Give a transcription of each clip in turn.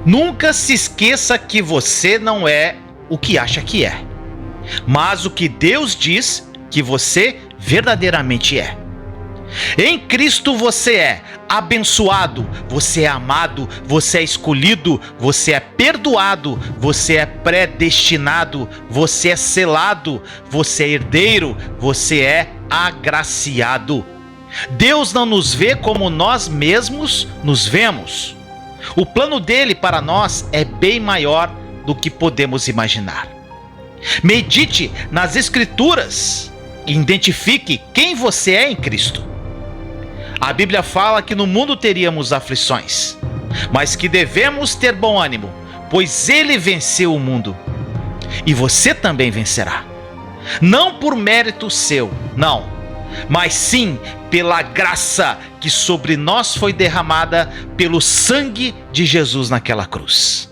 Nunca se esqueça que você não é o que acha que é, mas o que Deus diz que você verdadeiramente é. Em Cristo você é abençoado, você é amado, você é escolhido, você é perdoado, você é predestinado, você é selado, você é herdeiro, você é agraciado. Deus não nos vê como nós mesmos nos vemos. O plano dele para nós é bem maior do que podemos imaginar. Medite nas Escrituras e identifique quem você é em Cristo. A Bíblia fala que no mundo teríamos aflições, mas que devemos ter bom ânimo, pois ele venceu o mundo. E você também vencerá. Não por mérito seu, não, mas sim pela graça que sobre nós foi derramada pelo sangue de Jesus naquela cruz.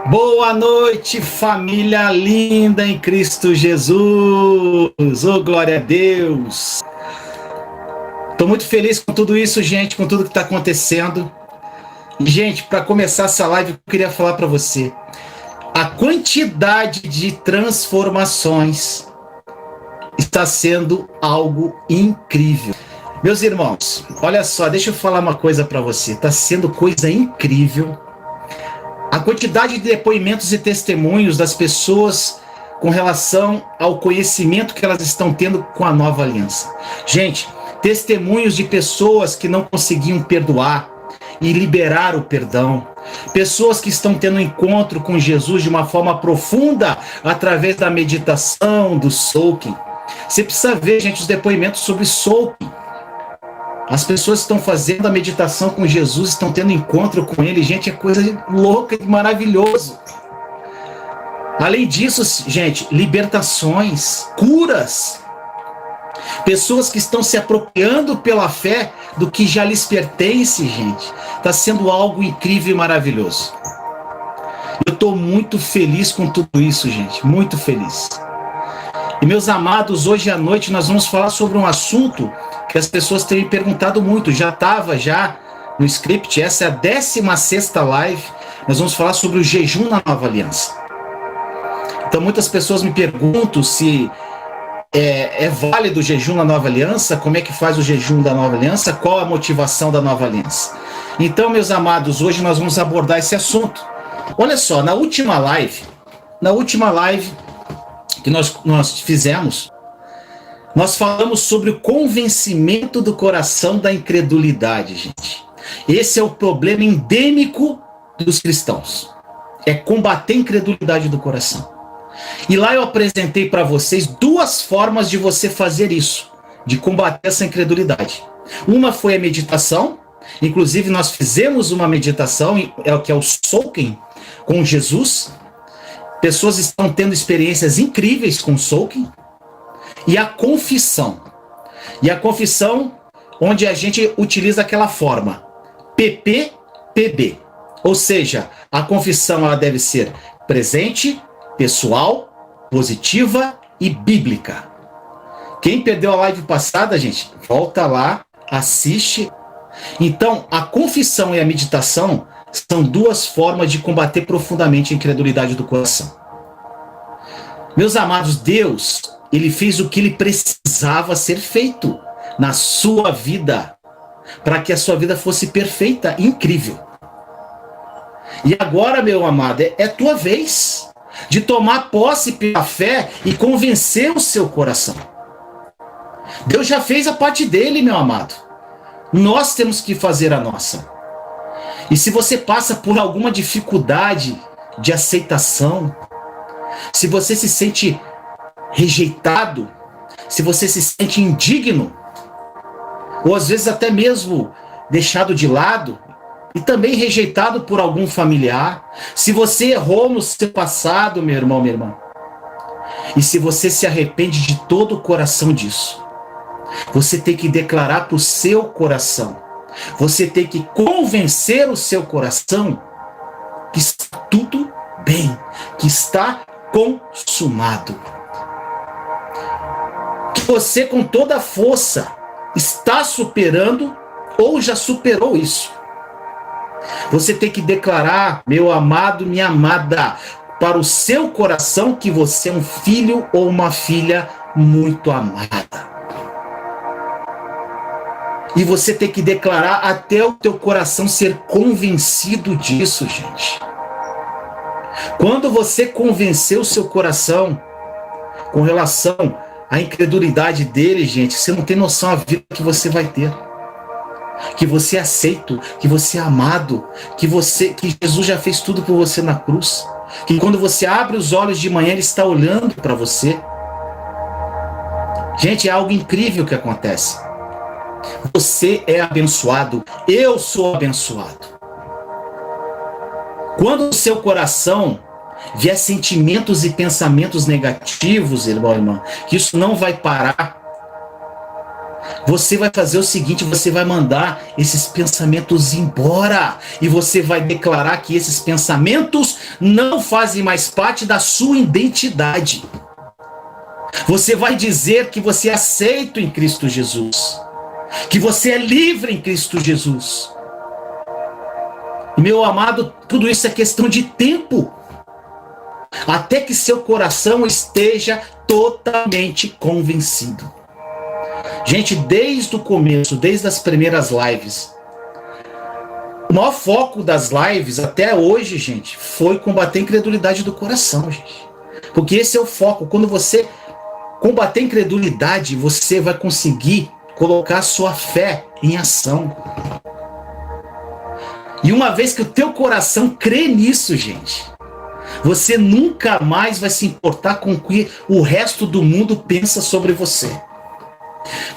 Boa noite, família linda em Cristo Jesus. Oh, glória a Deus. Estou muito feliz com tudo isso, gente, com tudo que está acontecendo. E, gente, para começar essa live, eu queria falar para você. A quantidade de transformações está sendo algo incrível. Meus irmãos, olha só, deixa eu falar uma coisa para você. Está sendo coisa incrível. A quantidade de depoimentos e testemunhos das pessoas com relação ao conhecimento que elas estão tendo com a nova aliança. Gente, testemunhos de pessoas que não conseguiam perdoar e liberar o perdão. Pessoas que estão tendo um encontro com Jesus de uma forma profunda através da meditação, do soaking. Você precisa ver, gente, os depoimentos sobre soaking. As pessoas estão fazendo a meditação com Jesus, estão tendo encontro com Ele. Gente, é coisa louca e maravilhoso. Além disso, gente, libertações, curas. Pessoas que estão se apropriando pela fé do que já lhes pertence, gente. Está sendo algo incrível e maravilhoso. Eu estou muito feliz com tudo isso, gente. Muito feliz. E, meus amados, hoje à noite nós vamos falar sobre um assunto que as pessoas têm me perguntado muito. Já estava no script, essa é a 16ª live. Nós vamos falar sobre o jejum na nova aliança. Então muitas pessoas me perguntam se é válido o jejum na nova aliança, como é que faz o jejum da nova aliança, qual a motivação da nova aliança. Então, meus amados, hoje nós vamos abordar esse assunto. Olha só, na última live que nós fizemos, nós falamos sobre o convencimento do coração da incredulidade, gente. Esse é o problema endêmico dos cristãos. É combater a incredulidade do coração. E lá eu apresentei para vocês 2 formas de você fazer isso, de combater essa incredulidade. Uma foi a meditação. Inclusive nós fizemos uma meditação, que é o soaking com Jesus. Pessoas estão tendo experiências incríveis com o soaking. E a confissão. E a confissão, onde a gente utiliza aquela forma PPPB. Ou seja, a confissão ela deve ser presente, pessoal, positiva e bíblica. Quem perdeu a live passada, gente, volta lá, assiste. Então, a confissão e a meditação são 2 formas de combater profundamente a incredulidade do coração. Meus amados, Deus, Ele fez o que Ele precisava ser feito na sua vida, para que a sua vida fosse perfeita, incrível. E agora, meu amado, é tua vez de tomar posse pela fé e convencer o seu coração. Deus já fez a parte dele, meu amado. Nós temos que fazer a nossa. E se você passa por alguma dificuldade de aceitação, se você se sente rejeitado, se você se sente indigno, ou às vezes até mesmo deixado de lado, e também rejeitado por algum familiar, se você errou no seu passado, meu irmão, minha irmã, e se você se arrepende de todo o coração disso, Você tem que declarar para o seu coração. Você tem que convencer o seu coração que está tudo bem, que está consumado. Que você, com toda a força, está superando ou já superou isso. Você tem que declarar, meu amado, minha amada, para o seu coração que você é um filho ou uma filha muito amada. E você tem que declarar até o teu coração ser convencido disso, gente. Quando você convencer o seu coração com relação à incredulidade dele, gente, você não tem noção da vida que você vai ter. Que você é aceito, que você é amado, que Jesus já fez tudo por você na cruz. Que quando você abre os olhos de manhã, ele está olhando para você. Gente, é algo incrível que acontece. Você é abençoado, eu sou abençoado. Quando o seu coração vier sentimentos e pensamentos negativos, irmão, irmã, que isso não vai parar, você vai fazer o seguinte, você vai mandar esses pensamentos embora e você vai declarar que esses pensamentos não fazem mais parte da sua identidade. Você vai dizer que você é aceito em Cristo Jesus, que você é livre em Cristo Jesus. E, meu amado, tudo isso é questão de tempo, até que seu coração esteja totalmente convencido. Gente, desde o começo, desde as primeiras lives, o maior foco das lives até hoje, gente, foi combater a incredulidade do coração, gente. Porque esse é o foco. Quando você combater a incredulidade, você vai conseguir colocar a sua fé em ação. E uma vez que o teu coração crê nisso, gente, você nunca mais vai se importar com o que o resto do mundo pensa sobre você.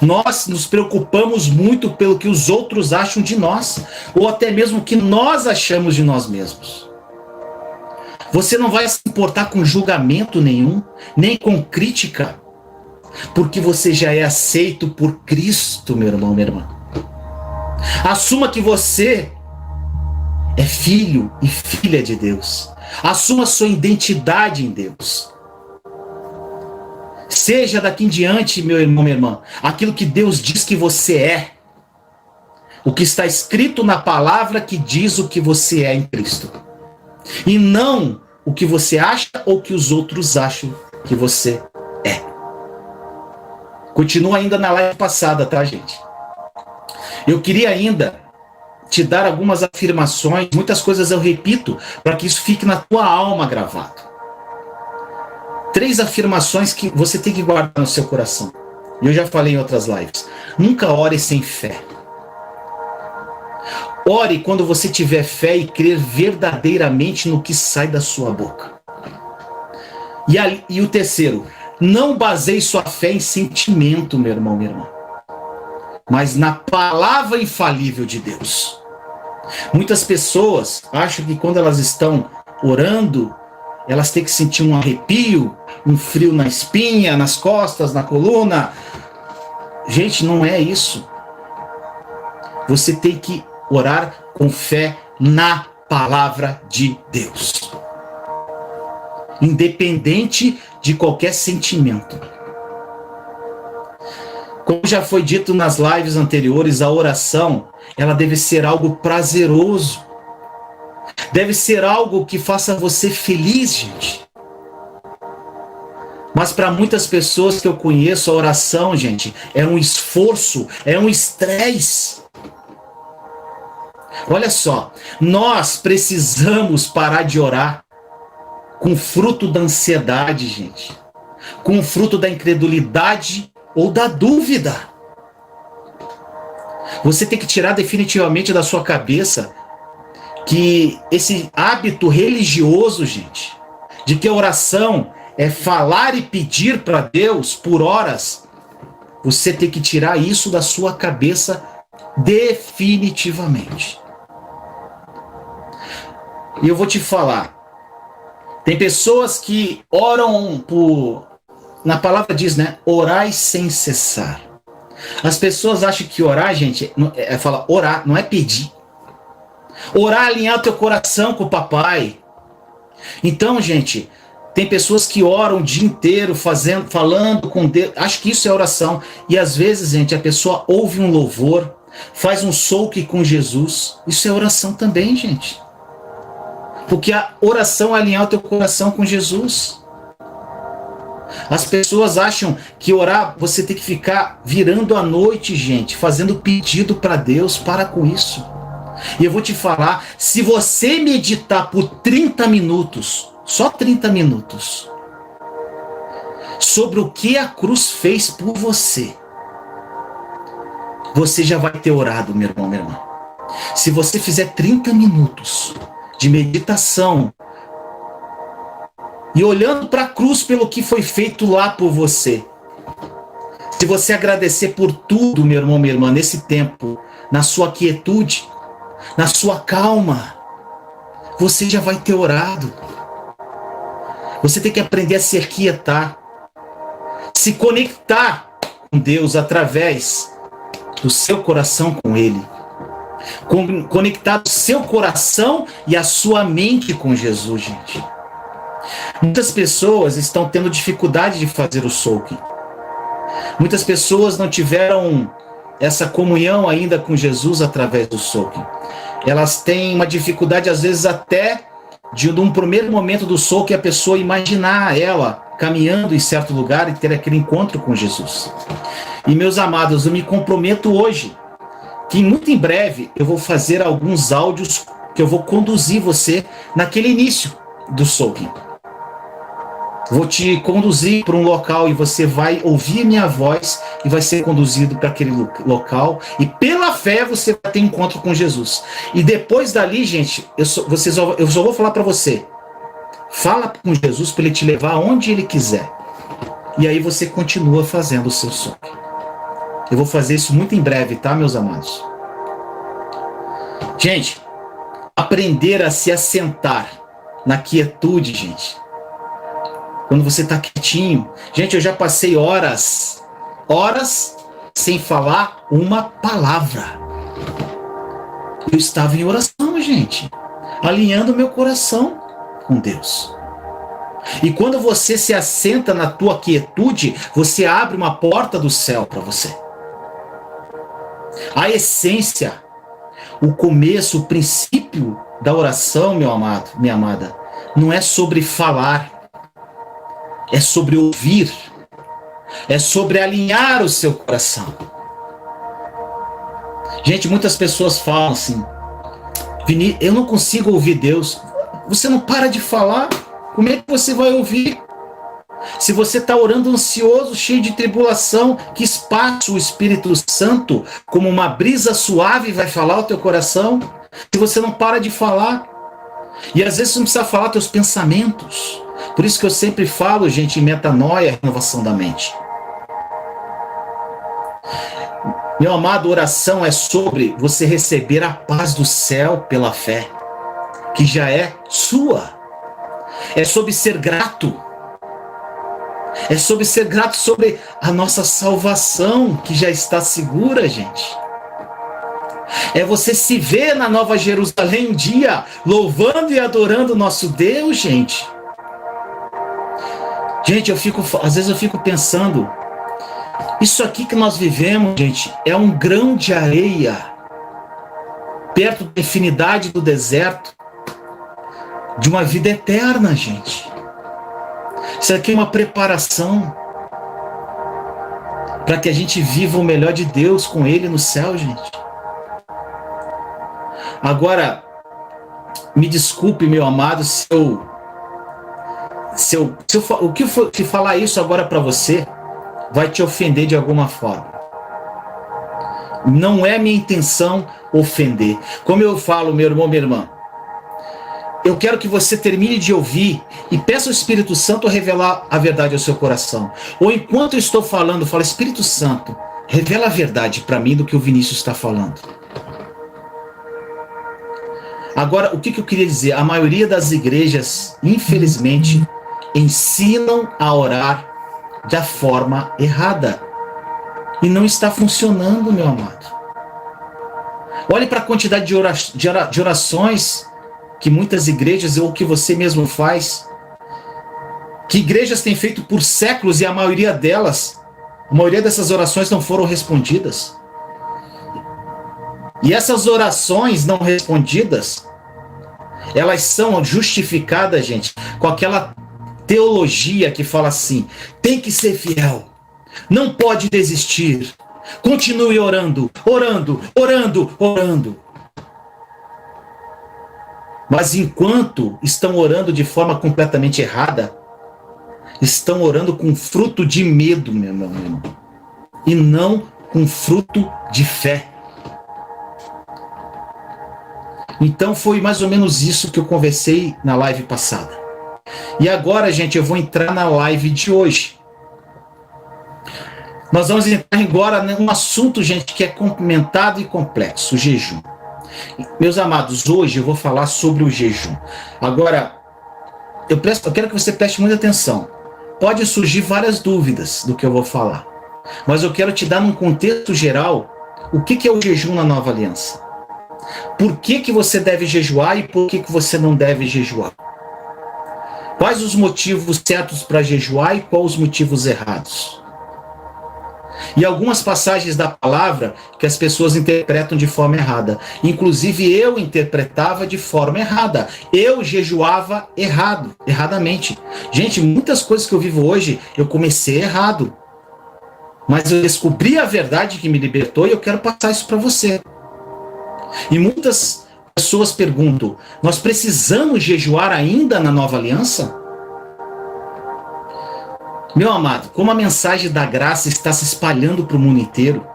Nós nos preocupamos muito pelo que os outros acham de nós, ou até mesmo o que nós achamos de nós mesmos. Você não vai se importar com julgamento nenhum, nem com crítica, porque você já é aceito por Cristo, meu irmão, minha irmã. Assuma que você é filho e filha de Deus. Assuma sua identidade em Deus. Seja daqui em diante, meu irmão, minha irmã, aquilo que Deus diz que você é. O que está escrito na palavra que diz o que você é em Cristo. E não o que você acha ou que os outros acham que você é. Continua ainda na live passada, tá, gente? Eu queria ainda te dar algumas afirmações, muitas coisas eu repito, para que isso fique na tua alma gravado. 3 afirmações que você tem que guardar no seu coração. E eu já falei em outras lives. Nunca ore sem fé. Ore quando você tiver fé e crer verdadeiramente no que sai da sua boca. E o terceiro, não baseie sua fé em sentimento, meu irmão, minha irmã, mas na palavra infalível de Deus. Muitas pessoas acham que quando elas estão orando, elas têm que sentir um arrepio, um frio na espinha, nas costas, na coluna. Gente, não é isso. Você tem que orar com fé na palavra de Deus. Independente de qualquer sentimento. Como já foi dito nas lives anteriores, a oração, ela deve ser algo prazeroso. Deve ser algo que faça você feliz, gente. Mas para muitas pessoas que eu conheço, a oração, gente, é um esforço, é um estresse. Olha só, nós precisamos parar de orar com fruto da ansiedade, gente. Com fruto da incredulidade ou da dúvida. Você tem que tirar definitivamente da sua cabeça que esse hábito religioso, gente, de que a oração é falar e pedir para Deus por horas, você tem que tirar isso da sua cabeça definitivamente. E eu vou te falar, tem pessoas que oram por, na palavra diz, né, orai sem cessar. As pessoas acham que orar, gente, fala orar, não é pedir. Orar é alinhar o teu coração com o papai. Então, gente, tem pessoas que oram o dia inteiro, falando com Deus. Acho que isso é oração. E às vezes, gente, a pessoa ouve um louvor, faz um souk com Jesus. Isso é oração também, gente. Porque a oração é alinhar o teu coração com Jesus. As pessoas acham que orar, você tem que ficar virando à noite, gente, fazendo pedido para Deus. Para com isso. E eu vou te falar, se você meditar por 30 minutos, só 30 minutos, sobre o que a cruz fez por você, você já vai ter orado, meu irmão, minha irmã. Se você fizer 30 minutos de meditação e olhando para a cruz pelo que foi feito lá por você, se você agradecer por tudo, meu irmão, minha irmã, nesse tempo, na sua quietude, na sua calma, você já vai ter orado. Você tem que aprender a se aquietar, se conectar com Deus através do seu coração com Ele, conectar o seu coração e a sua mente com Jesus, gente. Muitas pessoas estão tendo dificuldade de fazer o souk. Muitas pessoas não tiveram essa comunhão ainda com Jesus através do souk. Elas têm uma dificuldade, às vezes, até de um primeiro momento do souk, a pessoa imaginar ela caminhando em certo lugar e ter aquele encontro com Jesus. E, meus amados, eu me comprometo hoje que muito em breve eu vou fazer alguns áudios que eu vou conduzir você naquele início do souk. Vou te conduzir para um local e você vai ouvir minha voz e vai ser conduzido para aquele local. E pela fé você vai ter encontro com Jesus. E depois dali, gente, eu só vou falar para você. Fala com Jesus para ele te levar aonde ele quiser. E aí você continua fazendo o seu souk. Eu vou fazer isso muito em breve, tá, meus amados? Gente, aprender a se assentar na quietude, gente. Quando você está quietinho. Gente, eu já passei horas sem falar uma palavra. Eu estava em oração, gente. Alinhando meu coração com Deus. E quando você se assenta na tua quietude, você abre uma porta do céu para você. A essência, o começo, o princípio da oração, meu amado, minha amada, não é sobre falar. É sobre ouvir, é sobre alinhar o seu coração. Gente, muitas pessoas falam assim, Vinícius, eu não consigo ouvir Deus. Você não para de falar, como é que você vai ouvir? Se você está orando ansioso, cheio de tribulação, que espaço o Espírito Santo, como uma brisa suave, vai falar ao teu coração? Se você não para de falar, e às vezes você não precisa falar teus pensamentos. Por isso que eu sempre falo, gente, em metanoia, renovação da mente. Meu amado, oração é sobre você receber a paz do céu pela fé, que já é sua. É sobre ser grato. É sobre ser grato sobre a nossa salvação, que já está segura, gente. É você se ver na Nova Jerusalém um dia, louvando e adorando o nosso Deus, gente. Gente, às vezes eu fico pensando, isso aqui que nós vivemos, gente, é um grão de areia, perto da infinidade do deserto, de uma vida eterna, gente. Isso aqui é uma preparação para que a gente viva o melhor de Deus com Ele no céu, gente. Agora, me desculpe, meu amado, se falar isso agora para você vai te ofender de alguma forma. Não é minha intenção ofender. Como eu falo, meu irmão, minha irmã, eu quero que você termine de ouvir e peça ao Espírito Santo revelar a verdade ao seu coração. Ou enquanto eu estou falando, fala, Espírito Santo, revela a verdade para mim do que o Vinícius está falando. Agora, o que eu queria dizer? A maioria das igrejas, infelizmente, ensinam a orar da forma errada. E não está funcionando, meu amado. Olhe para a quantidade de orações que muitas igrejas, ou que você mesmo faz, que igrejas têm feito por séculos, e a maioria dessas orações não foram respondidas. E essas orações não respondidas, elas são justificadas, gente, com aquela teologia que fala assim: tem que ser fiel, não pode desistir, continue orando, orando, orando, orando. Mas enquanto estão orando de forma completamente errada, estão orando com fruto de medo, meu irmão, e não com fruto de fé. Então foi mais ou menos isso que eu conversei na live passada. E agora, gente, eu vou entrar na live de hoje. Nós vamos entrar agora num assunto, gente, que é complementado e complexo: o jejum. Meus amados, hoje eu vou falar sobre o jejum. Agora, eu quero que você preste muita atenção. Pode surgir várias dúvidas do que eu vou falar, mas eu quero te dar num contexto geral o que é o jejum na Nova Aliança. Por que você deve jejuar e por que você não deve jejuar? Quais os motivos certos para jejuar e quais os motivos errados? E algumas passagens da palavra que as pessoas interpretam de forma errada. Inclusive eu interpretava de forma errada. Eu jejuava erradamente. Gente, muitas coisas que eu vivo hoje, eu comecei errado. Mas eu descobri a verdade que me libertou e eu quero passar isso para você. E muitas pessoas perguntam: nós precisamos jejuar ainda na Nova Aliança? Meu amado, como a mensagem da graça está se espalhando para o mundo inteiro,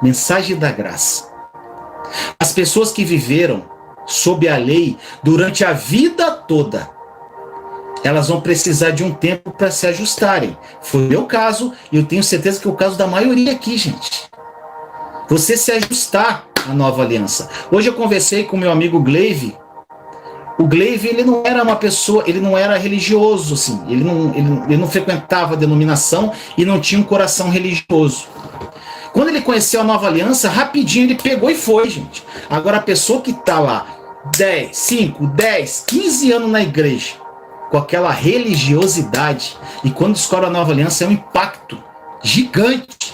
mensagem da graça, as pessoas que viveram sob a lei durante a vida toda, elas vão precisar de um tempo para se ajustarem. Foi o meu caso e eu tenho certeza que é o caso da maioria aqui, gente. Você se ajustar à Nova Aliança. Hoje eu conversei com meu amigo Gleive. O Gleive, ele não era uma pessoa, ele não era religioso, assim, ele não frequentava a denominação e não tinha um coração religioso. Quando ele conheceu a Nova Aliança, rapidinho ele pegou e foi, gente. Agora, a pessoa que está lá 10, 5, 10, 15 anos na igreja, com aquela religiosidade, e quando descobre a Nova Aliança, é um impacto gigante.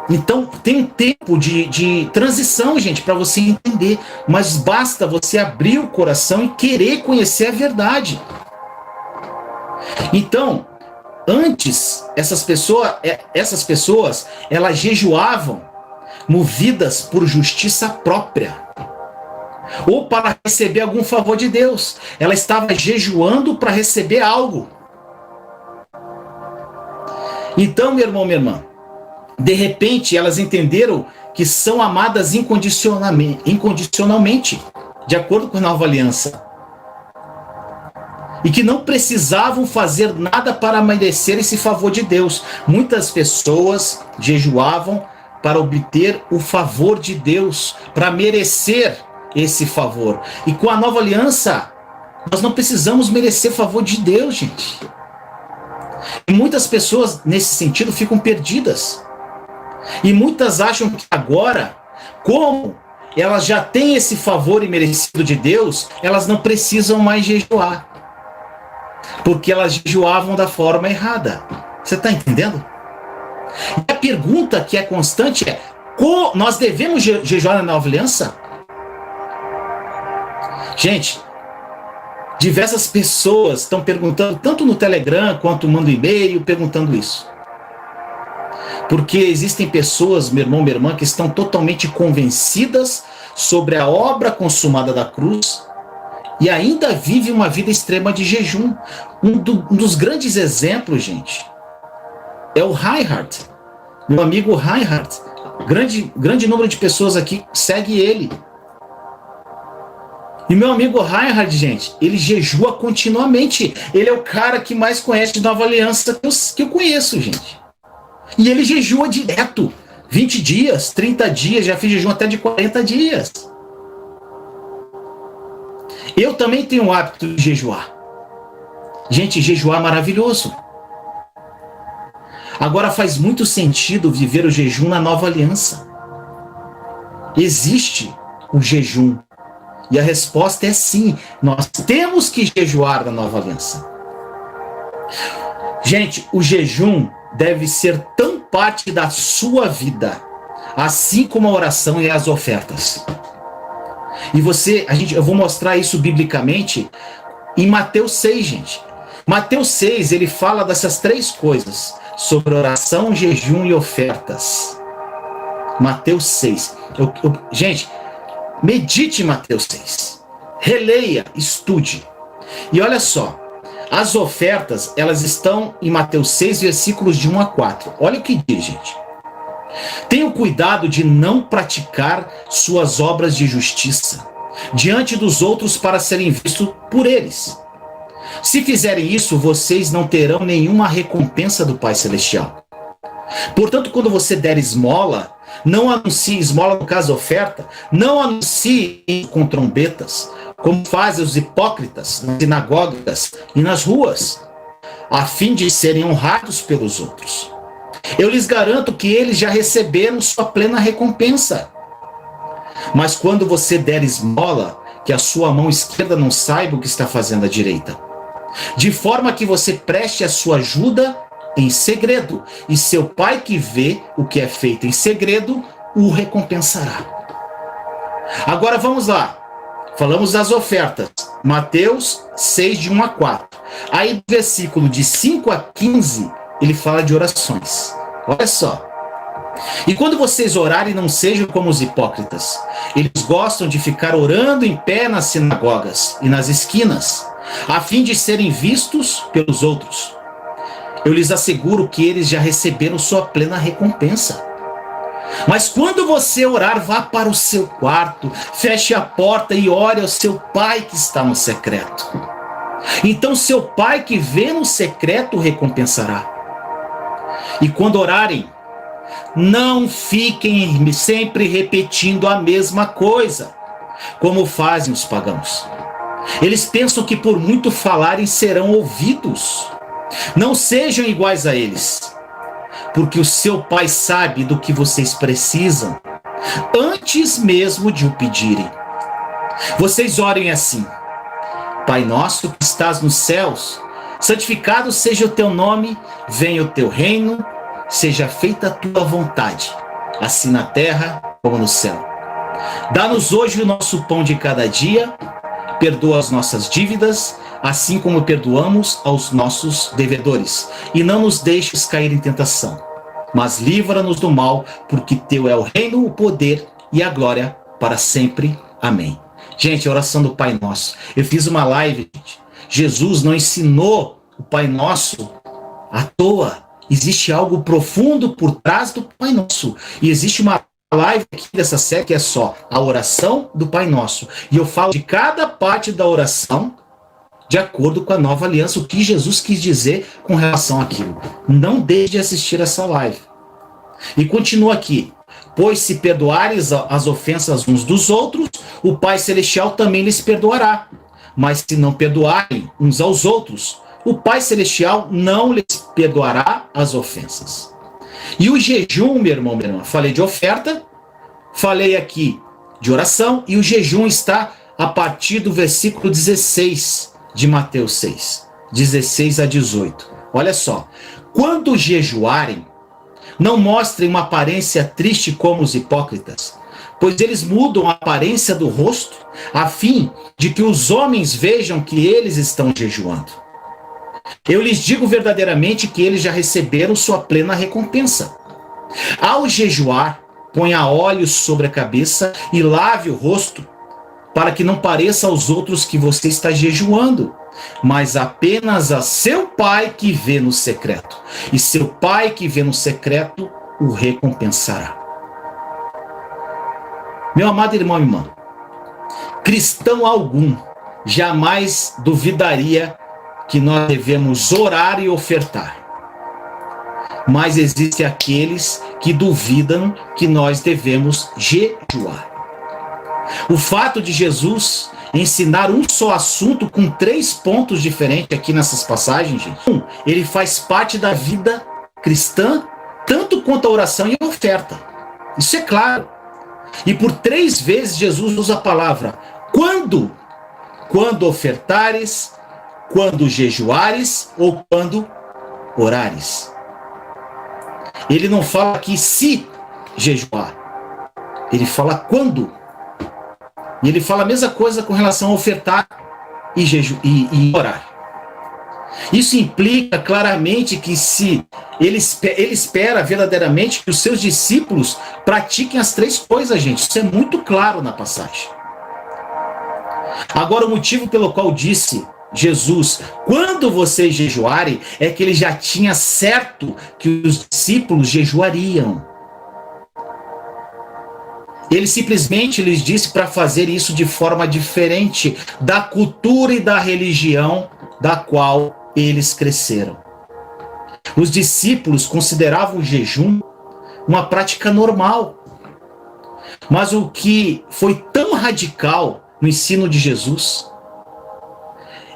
Então, tem um tempo de transição, gente, para você entender. Mas basta você abrir o coração e querer conhecer a verdade. Então, antes, essas pessoas, elas jejuavam movidas por justiça própria, ou para receber algum favor de Deus. Ela estava jejuando para receber algo. Então, meu irmão, minha irmã, de repente, elas entenderam que são amadas incondicionalmente, de acordo com a Nova Aliança. E que não precisavam fazer nada para merecer esse favor de Deus. Muitas pessoas jejuavam para obter o favor de Deus, para merecer esse favor. E com a Nova Aliança, nós não precisamos merecer favor de Deus, gente. E muitas pessoas, nesse sentido, ficam perdidas. E muitas acham que agora, como elas já têm esse favor imerecido de Deus, elas não precisam mais jejuar. Porque elas jejuavam da forma errada. Você está entendendo? E a pergunta que é constante é: nós devemos jejuar na Nova Aliança? Gente, diversas pessoas estão perguntando, tanto no Telegram quanto mando e-mail, perguntando isso. Porque existem pessoas, meu irmão, minha irmã, que estão totalmente convencidas sobre a obra consumada da cruz e ainda vivem uma vida extrema de jejum. Um dos grandes exemplos, gente, é o Reinhard, meu amigo Reinhard. Grande número de pessoas aqui segue ele. E meu amigo Reinhard, gente, ele jejua continuamente. Ele é o cara que mais conhece de Nova Aliança que eu conheço, gente. E ele jejua direto, 20 dias, 30 dias, já fiz jejum até de 40 dias. Eu também tenho o hábito de jejuar. Gente, jejuar é maravilhoso. Agora faz muito sentido viver o jejum na nova aliança. Existe o jejum. E a resposta é sim, nós temos que jejuar na nova aliança. Gente, o jejum deve ser tão parte da sua vida, assim como a oração e as ofertas. E eu vou mostrar isso biblicamente em Mateus 6, gente. Mateus 6, ele fala dessas três coisas, sobre oração, jejum e ofertas. Mateus 6. Gente, medite em Mateus 6. Releia, estude. E olha só, as ofertas, elas estão em Mateus 6, versículos de 1 a 4. Olha o que diz, gente. Tenham cuidado de não praticar suas obras de justiça diante dos outros para serem vistos por eles. Se fizerem isso, vocês não terão nenhuma recompensa do Pai Celestial. Portanto, quando você der esmola, não anuncie, esmola no caso oferta, não anuncie com trombetas, como fazem os hipócritas nas sinagogas e nas ruas, a fim de serem honrados pelos outros. Eu lhes garanto que eles já receberam sua plena recompensa. Mas quando você der esmola, que a sua mão esquerda não saiba o que está fazendo a direita, de forma que você preste a sua ajuda em segredo, e seu pai que vê o que é feito em segredo, o recompensará. Agora vamos lá. Falamos das ofertas. Mateus 6, de 1 a 4. Aí no versículo de 5 a 15, ele fala de orações. Olha só. E quando vocês orarem, não sejam como os hipócritas. Eles gostam de ficar orando em pé nas sinagogas e nas esquinas, a fim de serem vistos pelos outros. Eu lhes asseguro que eles já receberam sua plena recompensa. Mas quando você orar, vá para o seu quarto, feche a porta e ore ao seu pai que está no secreto. Então seu pai que vê no secreto o recompensará. E quando orarem, não fiquem sempre repetindo a mesma coisa, como fazem os pagãos. Eles pensam que por muito falarem serão ouvidos. Não sejam iguais a eles, porque o seu pai sabe do que vocês precisam, antes mesmo de o pedirem. Vocês orem assim: Pai nosso que estás nos céus, santificado seja o teu nome, venha o teu reino, seja feita a tua vontade, assim na terra como no céu. Dá-nos hoje o nosso pão de cada dia, perdoa as nossas dívidas, assim como perdoamos aos nossos devedores. E não nos deixes cair em tentação, mas livra-nos do mal, porque teu é o reino, o poder e a glória para sempre. Amém. Gente, a oração do Pai Nosso. Eu fiz uma live, gente. Jesus não ensinou o Pai Nosso à toa. Existe algo profundo por trás do Pai Nosso. E existe uma live aqui dessa série que é só a oração do Pai Nosso. E eu falo de cada parte da oração de acordo com a nova aliança, o que Jesus quis dizer com relação àquilo. Não deixe de assistir essa live. E continua aqui. Pois se perdoares as ofensas uns dos outros, o Pai Celestial também lhes perdoará. Mas se não perdoarem uns aos outros, o Pai Celestial não lhes perdoará as ofensas. E o jejum, meu irmão, minha irmã, falei de oferta, falei aqui de oração, e o jejum está a partir do versículo 16 de Mateus 6, 16 a 18. Olha só. Quando jejuarem, não mostrem uma aparência triste como os hipócritas, pois eles mudam a aparência do rosto, a fim de que os homens vejam que eles estão jejuando. Eu lhes digo verdadeiramente que eles já receberam sua plena recompensa. Ao jejuar, ponha óleo sobre a cabeça e lave o rosto, para que não pareça aos outros que você está jejuando, mas apenas a seu Pai que vê no secreto. E seu Pai que vê no secreto o recompensará. Meu amado irmão e irmã, cristão algum jamais duvidaria que nós devemos orar e ofertar. Mas existem aqueles que duvidam que nós devemos jejuar. O fato de Jesus ensinar um só assunto com 3 pontos diferentes aqui nessas passagens, gente. Ele faz parte da vida cristã, tanto quanto a oração e a oferta. Isso é claro. E por 3 vezes Jesus usa a palavra quando. Quando ofertares, quando jejuares ou quando orares. Ele não fala aqui se jejuar. Ele fala quando. E ele fala a mesma coisa com relação a ofertar e orar. Isso implica claramente que se ele espera verdadeiramente que os seus discípulos pratiquem as 3 coisas, gente. Isso é muito claro na passagem. Agora, o motivo pelo qual disse Jesus, quando vocês jejuarem, é que ele já tinha certo que os discípulos jejuariam. Ele simplesmente lhes disse para fazer isso de forma diferente da cultura e da religião da qual eles cresceram. Os discípulos consideravam o jejum uma prática normal. Mas o que foi tão radical no ensino de Jesus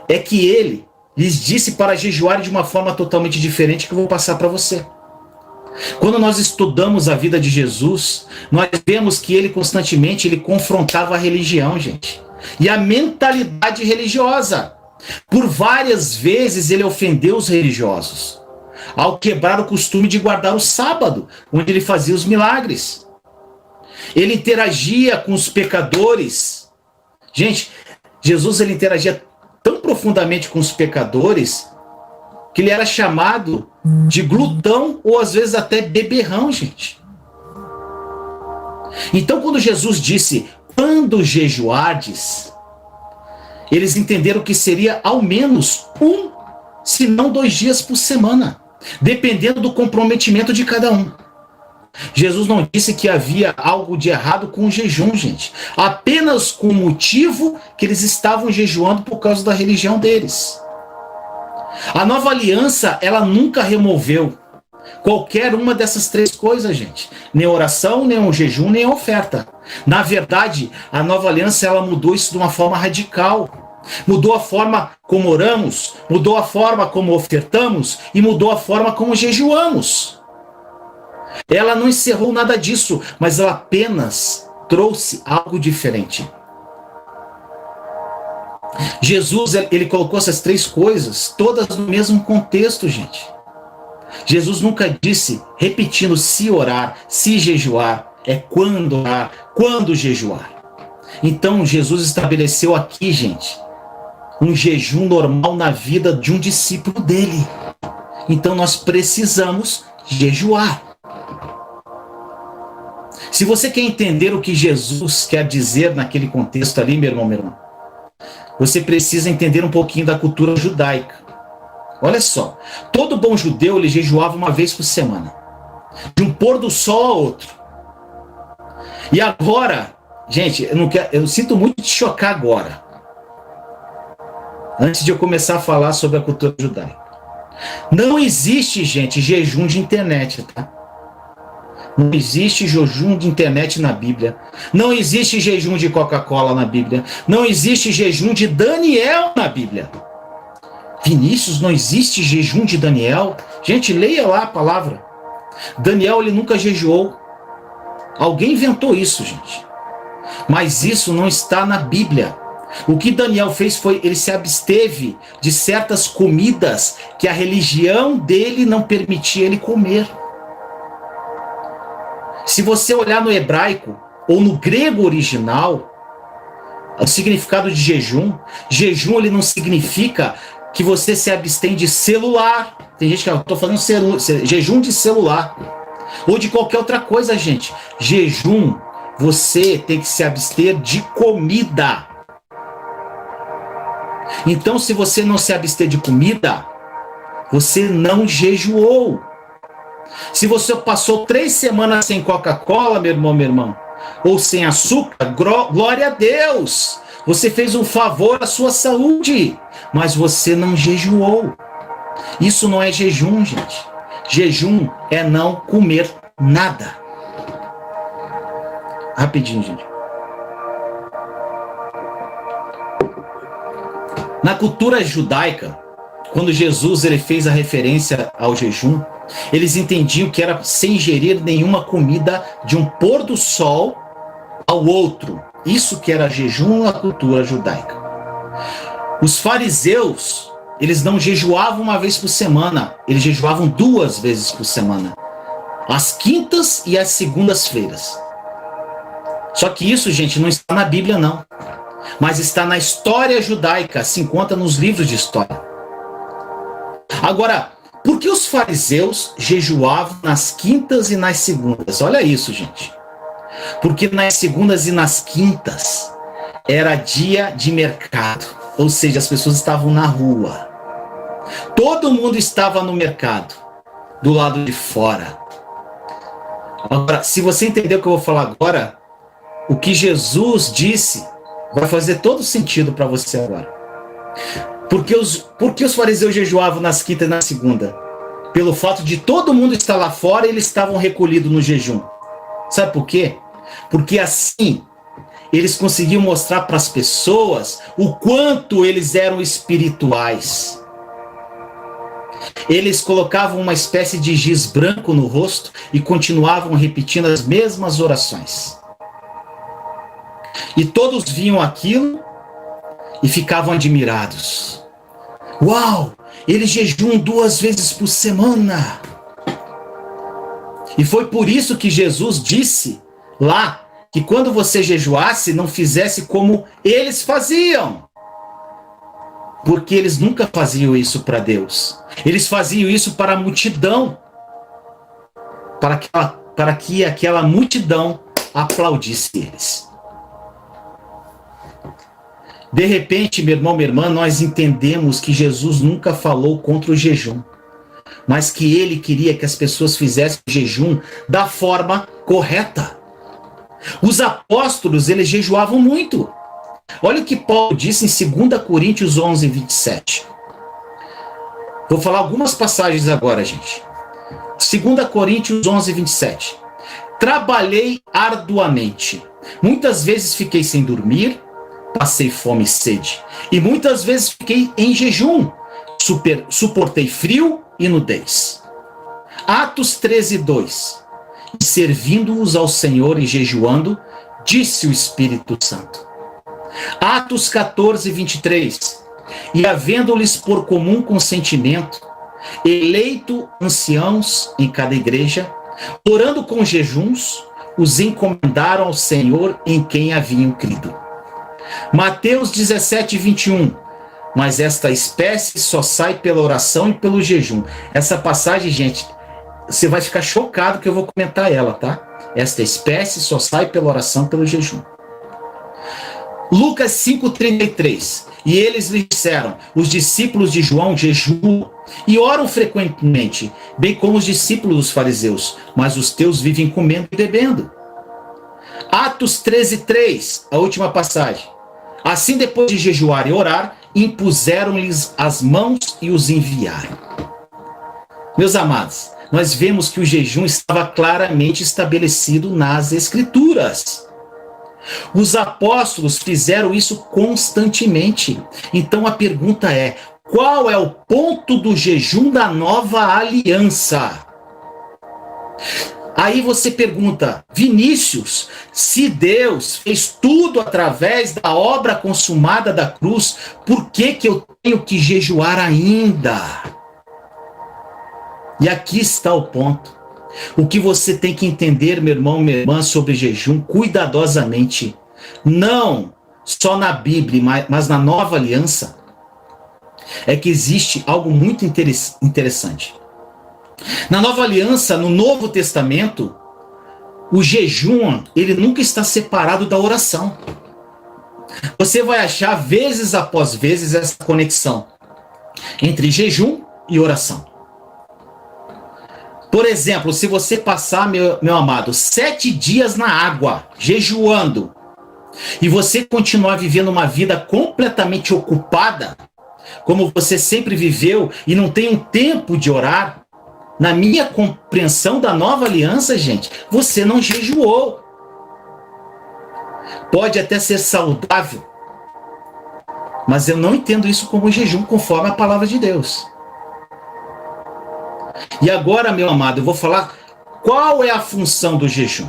é que ele lhes disse para jejuar de uma forma totalmente diferente que eu vou passar para você. Quando nós estudamos a vida de Jesus, nós vemos que ele constantemente confrontava a religião, gente, e a mentalidade religiosa. Por várias vezes ele ofendeu os religiosos, ao quebrar o costume de guardar o sábado, onde ele fazia os milagres. Ele interagia com os pecadores. Gente, Jesus ele interagia tão profundamente com os pecadores que ele era chamado de glutão ou às vezes até beberrão, gente. Então, quando Jesus disse, quando jejuardes, eles entenderam que seria ao menos 1, se não 2 dias por semana, dependendo do comprometimento de cada um. Jesus não disse que havia algo de errado com o jejum, gente. Apenas com o motivo que eles estavam jejuando por causa da religião deles. A nova aliança, ela nunca removeu qualquer uma dessas 3 coisas, gente. Nem oração, nem o jejum, nem a oferta. Na verdade, a nova aliança, ela mudou isso de uma forma radical. Mudou a forma como oramos, mudou a forma como ofertamos e mudou a forma como jejuamos. Ela não encerrou nada disso, mas ela apenas trouxe algo diferente. Jesus, ele colocou essas 3 coisas, todas no mesmo contexto, gente. Jesus nunca disse, repetindo, se orar, se jejuar, é quando orar, quando jejuar. Então, Jesus estabeleceu aqui, gente, um jejum normal na vida de um discípulo dele. Então, nós precisamos jejuar. Se você quer entender o que Jesus quer dizer naquele contexto ali, meu irmão, você precisa entender um pouquinho da cultura judaica. Olha só, todo bom judeu ele jejuava uma vez por semana, de um pôr do sol ao outro. E agora, gente, eu sinto muito te chocar agora, antes de eu começar a falar sobre a cultura judaica. Não existe, gente, jejum de internet, tá? Não existe jejum de internet na Bíblia. Não existe jejum de Coca-Cola na Bíblia. Não existe jejum de Daniel na Bíblia. Vinícius, não existe jejum de Daniel? Gente, leia lá a palavra. Daniel, ele nunca jejuou. Alguém inventou isso, gente. Mas isso não está na Bíblia. O que Daniel fez foi, ele se absteve de certas comidas que a religião dele não permitia ele comer. Se você olhar no hebraico ou no grego original, o significado de jejum ele não significa que você se abstém de celular. Tem gente que eu estou falando jejum de celular ou de qualquer outra coisa, gente. Jejum, você tem que se abster de comida. Então, se você não se abster de comida, você não jejuou. Se você passou 3 semanas sem Coca-Cola, meu irmão, ou sem açúcar, glória a Deus! Você fez um favor à sua saúde, mas você não jejuou. Isso não é jejum, gente. Jejum é não comer nada. Rapidinho, gente. Na cultura judaica, quando Jesus ele fez a referência ao jejum, eles entendiam que era sem ingerir nenhuma comida de um pôr do sol ao outro. Isso que era jejum na cultura judaica. Os fariseus, eles não jejuavam uma vez por semana, eles jejuavam 2 vezes por semana. Às quintas e às segundas-feiras. Só que isso, gente, não está na Bíblia, não. Mas está na história judaica, se encontra nos livros de história. Agora, por que os fariseus jejuavam nas quintas e nas segundas? Olha isso, gente. Porque nas segundas e nas quintas era dia de mercado. Ou seja, as pessoas estavam na rua. Todo mundo estava no mercado, do lado de fora. Agora, se você entender o que eu vou falar agora, o que Jesus disse vai fazer todo sentido para você agora. Por que os fariseus jejuavam nas quintas e na segunda? Pelo fato de todo mundo estar lá fora e eles estavam recolhidos no jejum. Sabe por quê? Porque assim eles conseguiam mostrar para as pessoas o quanto eles eram espirituais. Eles colocavam uma espécie de giz branco no rosto e continuavam repetindo as mesmas orações. E todos viam aquilo e ficavam admirados. Uau! Eles jejuam 2 vezes por semana. E foi por isso que Jesus disse lá que quando você jejuasse, não fizesse como eles faziam. Porque eles nunca faziam isso para Deus. Eles faziam isso para a multidão. Para que aquela multidão aplaudisse eles. De repente, meu irmão, minha irmã, nós entendemos que Jesus nunca falou contra o jejum. Mas que ele queria que as pessoas fizessem o jejum da forma correta. Os apóstolos, eles jejuavam muito. Olha o que Paulo disse em 2 Coríntios 11, 27. Vou falar algumas passagens agora, gente. 2 Coríntios 11, 27. Trabalhei arduamente. Muitas vezes fiquei sem dormir, passei fome e sede. E muitas vezes fiquei em jejum. Suportei frio e nudez. Atos 13, 2. Servindo-os ao Senhor e jejuando, disse o Espírito Santo. Atos 14, 23. E havendo-lhes por comum consentimento, eleito anciãos em cada igreja, orando com jejuns, os encomendaram ao Senhor em quem haviam crido. Mateus 17, 21. Mas esta espécie só sai pela oração e pelo jejum. Essa passagem, gente, você vai ficar chocado que eu vou comentar ela, tá? Esta espécie só sai pela oração e pelo jejum. Lucas 5,33. E eles lhe disseram: os discípulos de João jejuam e oram frequentemente, bem como os discípulos dos fariseus, mas os teus vivem comendo e bebendo. Atos 13,3, a última passagem. Assim, depois de jejuar e orar, impuseram-lhes as mãos e os enviaram. Meus amados, nós vemos que o jejum estava claramente estabelecido nas Escrituras. Os apóstolos fizeram isso constantemente. Então a pergunta é: qual é o ponto do jejum da nova aliança? Aí você pergunta: Vinícius, se Deus fez tudo através da obra consumada da cruz, por que eu tenho que jejuar ainda? E aqui está o ponto. O que você tem que entender, meu irmão, minha irmã, sobre jejum cuidadosamente, não só na Bíblia, mas na nova aliança, é que existe algo muito interessante. Na nova aliança, no Novo Testamento, o jejum, ele nunca está separado da oração. Você vai achar vezes após vezes essa conexão entre jejum e oração. Por exemplo, se você passar, meu amado, 7 dias na água, jejuando, e você continuar vivendo uma vida completamente ocupada, como você sempre viveu, e não tem um tempo de orar, na minha compreensão da nova aliança, gente, você não jejuou. Pode até ser saudável, mas eu não entendo isso como jejum conforme a palavra de Deus. E agora, meu amado, eu vou falar qual é a função do jejum.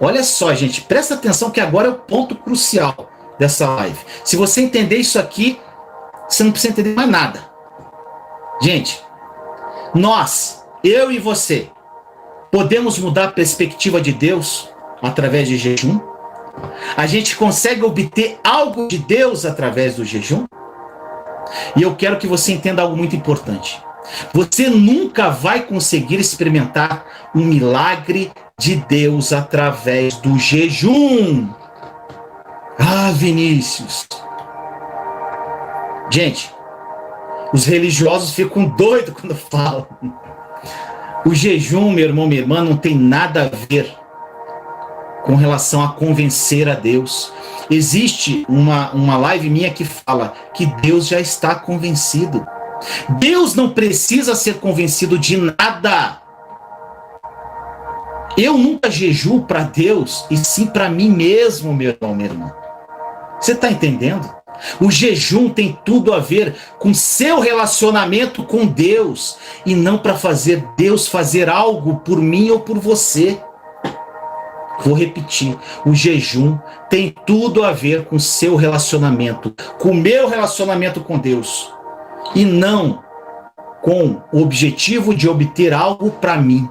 Olha só, gente, presta atenção que agora é o ponto crucial dessa live. Se você entender isso aqui, você não precisa entender mais nada. Gente, nós, eu e você, podemos mudar a perspectiva de Deus através de jejum? A gente consegue obter algo de Deus através do jejum? E eu quero que você entenda algo muito importante. Você nunca vai conseguir experimentar um milagre de Deus através do jejum. Ah, Vinícius. Gente, os religiosos ficam doidos quando falam. O jejum, meu irmão, minha irmã, não tem nada a ver com relação a convencer a Deus. Existe uma live minha que fala que Deus já está convencido. Deus não precisa ser convencido de nada. Eu nunca jejuo para Deus, e sim para mim mesmo, meu irmão, minha irmã. Você está entendendo? O jejum tem tudo a ver com seu relacionamento com Deus, e não para fazer Deus fazer algo por mim ou por você. Vou repetir, o jejum tem tudo a ver com seu relacionamento, com o meu relacionamento com Deus, e não com o objetivo de obter algo para mim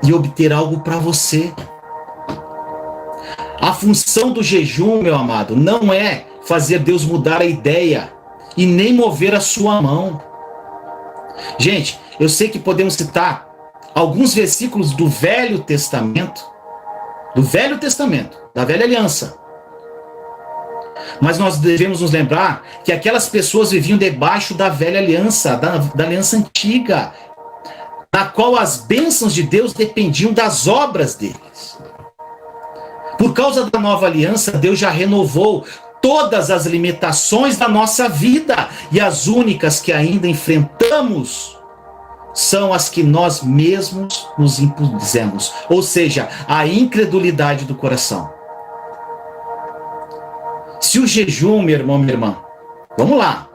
e obter algo para você. A função do jejum, meu amado, não é fazer Deus mudar a ideia e nem mover a sua mão. Gente, eu sei que podemos citar alguns versículos do Velho Testamento, da Velha Aliança. Mas nós devemos nos lembrar que aquelas pessoas viviam debaixo da Velha Aliança, da Aliança Antiga, na qual as bênçãos de Deus dependiam das obras deles. Por causa da Nova Aliança, Deus já renovou todas as limitações da nossa vida, e as únicas que ainda enfrentamos são as que nós mesmos nos impusemos, ou seja, a incredulidade do coração. Se o jejum, meu irmão, minha irmã, vamos lá,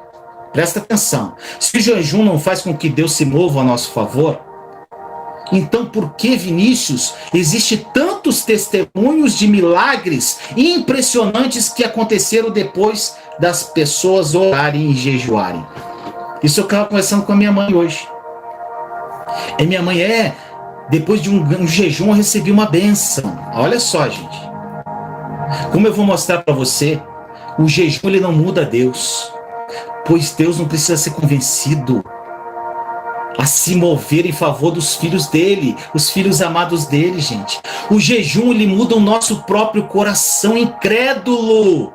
presta atenção, se o jejum não faz com que Deus se mova a nosso favor, então por que, Vinícius, existe tantos testemunhos de milagres impressionantes que aconteceram depois das pessoas orarem e jejuarem? Isso eu estava conversando com a minha mãe hoje. E minha mãe depois de um jejum eu recebi uma bênção. Olha só, gente. Como eu vou mostrar para você, o jejum ele não muda Deus, pois Deus não precisa ser convencido a se mover em favor dos filhos dele, os filhos amados dele, gente. O jejum ele muda o nosso próprio coração incrédulo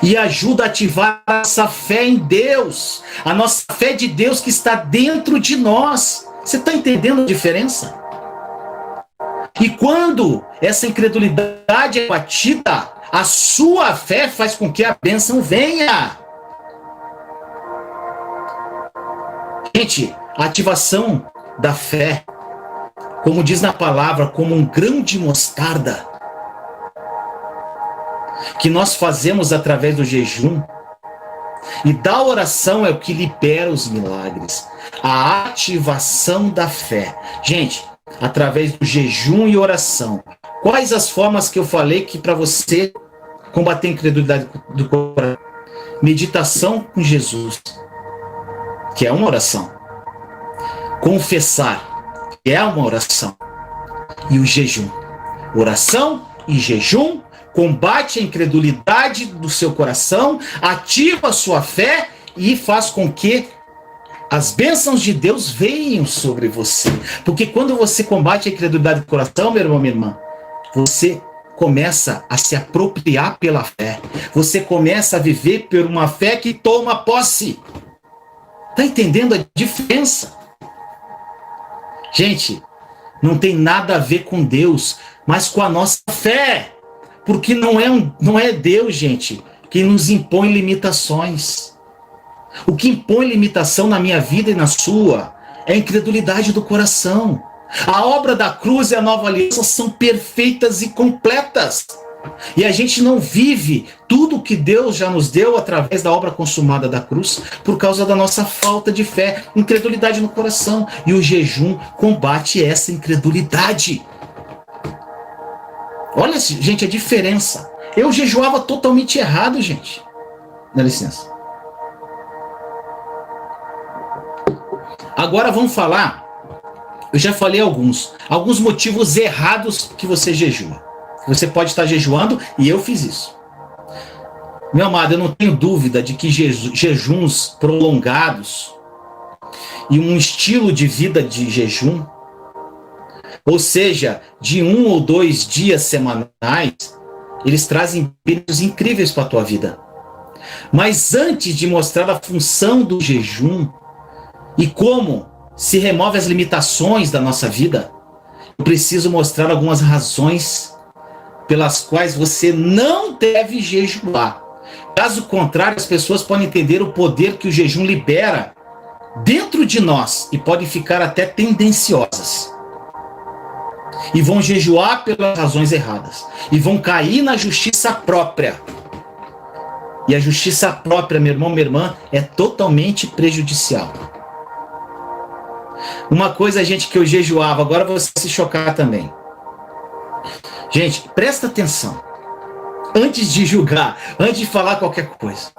e ajuda a ativar a nossa fé em Deus, a nossa fé de Deus que está dentro de nós. Você está entendendo a diferença? E quando essa incredulidade é batida, a sua fé faz com que a bênção venha. Gente, a ativação da fé, como diz na palavra, como um grão de mostarda, que nós fazemos através do jejum e da oração é o que libera os milagres. A ativação da fé. Gente, através do jejum e oração. Quais as formas que eu falei que para você combater a incredulidade do coração? Meditação com Jesus, que é uma oração. Confessar, que é uma oração. E o jejum. Oração e jejum combate a incredulidade do seu coração, ativa a sua fé e faz com que as bênçãos de Deus venham sobre você. Porque quando você combate a incredulidade do coração, meu irmão, minha irmã, você começa a se apropriar pela fé. Você começa a viver por uma fé que toma posse. Está entendendo a diferença? Gente, não tem nada a ver com Deus, mas com a nossa fé. Porque não é Deus, gente, que nos impõe limitações. O que impõe limitação na minha vida e na sua é a incredulidade do coração. A obra da cruz e a nova aliança são perfeitas e completas. E a gente não vive tudo que Deus já nos deu através da obra consumada da cruz por causa da nossa falta de fé, incredulidade no coração. E o jejum combate essa incredulidade. Olha, gente, a diferença. Eu jejuava totalmente errado, gente. Dá licença. Agora vamos falar, eu já falei alguns motivos errados que você jejua. Você pode estar jejuando e eu fiz isso. Meu amado, eu não tenho dúvida de que jejuns prolongados e um estilo de vida de jejum, ou seja, de 1 ou 2 dias semanais, eles trazem benefícios incríveis para a tua vida. Mas antes de mostrar a função do jejum e como se remove as limitações da nossa vida, eu preciso mostrar algumas razões pelas quais você não deve jejuar. Caso contrário, as pessoas podem entender o poder que o jejum libera dentro de nós e podem ficar até tendenciosas. E vão jejuar pelas razões erradas. E vão cair na justiça própria. E a justiça própria, meu irmão, minha irmã, é totalmente prejudicial. Uma coisa, gente, que eu jejuava, agora você vai se chocar também. Gente, presta atenção. Antes de julgar, antes de falar qualquer coisa.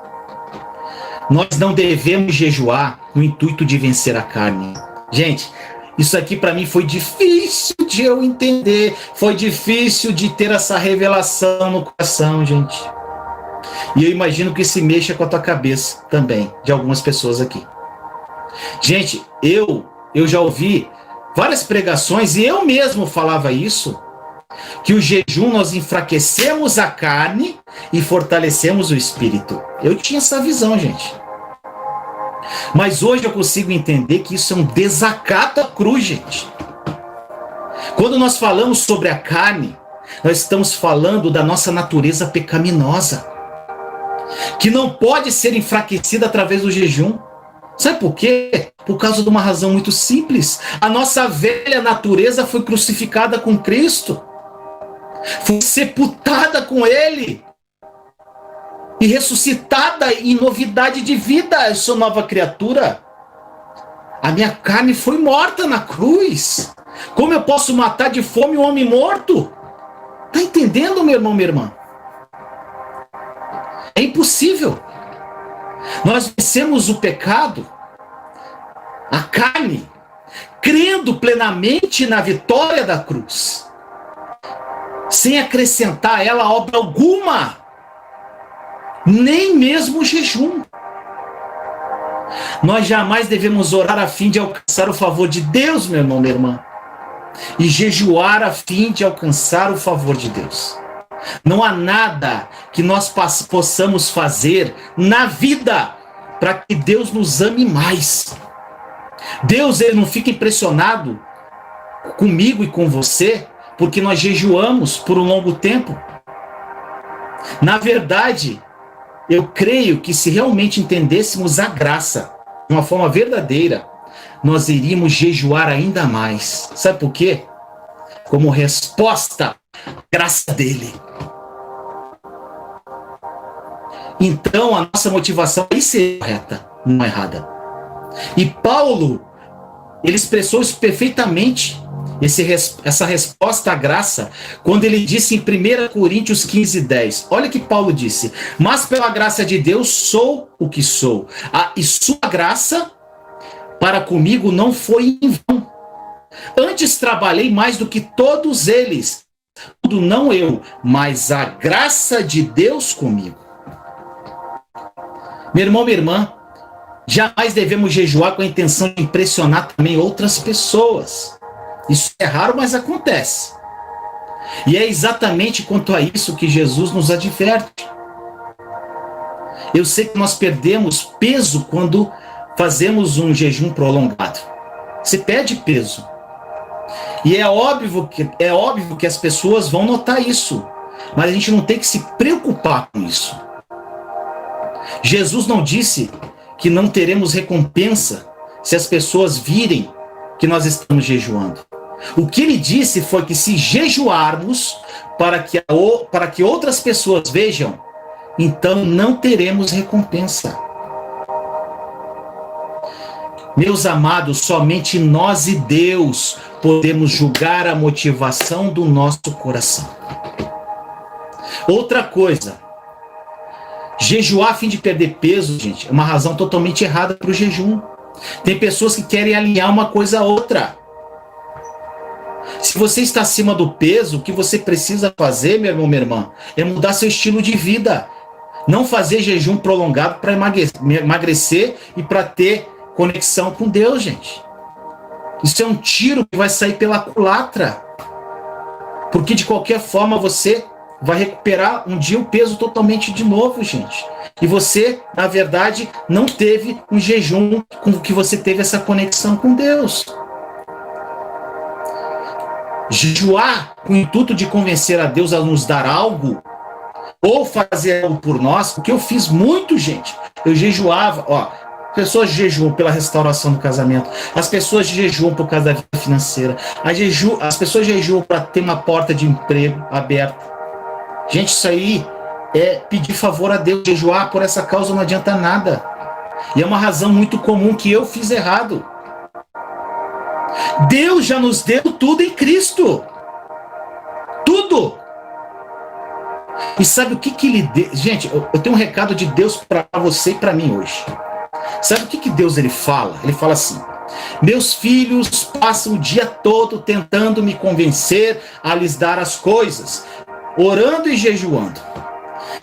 Nós não devemos jejuar no intuito de vencer a carne. Gente, isso aqui para mim foi difícil de eu entender. Foi difícil de ter essa revelação no coração, gente. E eu imagino que se mexa com a tua cabeça também, de algumas pessoas aqui. Gente, eu já ouvi várias pregações e eu mesmo falava isso, que o jejum nós enfraquecemos a carne e fortalecemos o espírito. Eu tinha essa visão, gente. Mas hoje eu consigo entender que isso é um desacato à cruz, gente. Quando nós falamos sobre a carne, nós estamos falando da nossa natureza pecaminosa, que não pode ser enfraquecida através do jejum. Sabe por quê? Por causa de uma razão muito simples. A nossa velha natureza foi crucificada com Cristo. Foi sepultada com Ele. E ressuscitada em novidade de vida. Eu sou nova criatura. A minha carne foi morta na cruz. Como eu posso matar de fome um homem morto? Tá entendendo, meu irmão, minha irmã? É impossível. Nós vencemos o pecado, a carne, crendo plenamente na vitória da cruz, sem acrescentar a ela obra alguma, nem mesmo o jejum. Nós jamais devemos orar a fim de alcançar o favor de Deus, meu irmão, minha irmã, e jejuar a fim de alcançar o favor de Deus. Não há nada que nós possamos fazer na vida para que Deus nos ame mais. Deus, ele não fica impressionado comigo e com você porque nós jejuamos por um longo tempo. Na verdade, eu creio que se realmente entendêssemos a graça de uma forma verdadeira, nós iríamos jejuar ainda mais. Sabe por quê? Como resposta à graça dele. Então, a nossa motivação aí seria correta, não errada. E Paulo, ele expressou isso perfeitamente, essa resposta à graça, quando ele disse em 1 Coríntios 15:10. Olha que Paulo disse: mas pela graça de Deus sou o que sou, e sua graça para comigo não foi em vão. Antes trabalhei mais do que todos eles, tudo não eu, mas a graça de Deus comigo. Meu irmão, minha irmã, jamais devemos jejuar com a intenção de impressionar também outras pessoas. Isso é raro, mas acontece. E é exatamente quanto a isso que Jesus nos adverte. Eu sei que nós perdemos peso quando fazemos um jejum prolongado. Você perde peso. E é óbvio que as pessoas vão notar isso. Mas a gente não tem que se preocupar com isso. Jesus não disse que não teremos recompensa se as pessoas virem que nós estamos jejuando. O que ele disse foi que se jejuarmos para que outras pessoas vejam, então não teremos recompensa. Meus amados, somente nós e Deus podemos julgar a motivação do nosso coração. Outra coisa, jejuar a fim de perder peso, gente, é uma razão totalmente errada para o jejum. Tem pessoas que querem alinhar uma coisa a outra. Se você está acima do peso, o que você precisa fazer, meu irmão, minha irmã, é mudar seu estilo de vida. Não fazer jejum prolongado para emagrecer e para ter conexão com Deus, gente. Isso é um tiro que vai sair pela culatra. Porque de qualquer forma você vai recuperar um dia o peso totalmente de novo, gente. E você, na verdade, não teve um jejum com que você teve essa conexão com Deus. Jejuar com o intuito de convencer a Deus a nos dar algo, ou fazer algo por nós, porque eu fiz muito, gente. Eu jejuava, pessoas jejuam pela restauração do casamento, as pessoas jejuam por causa da vida financeira, as pessoas jejuam para ter uma porta de emprego aberta. Gente, isso aí é pedir favor a Deus. Jejuar por essa causa não adianta nada. E é uma razão muito comum que eu fiz errado. Deus já nos deu tudo em Cristo. Tudo. E sabe o que ele deu? Gente, eu tenho um recado de Deus para você e para mim hoje. Sabe o que Deus ele fala? Ele fala assim: meus filhos passam o dia todo tentando me convencer a lhes dar as coisas, orando e jejuando,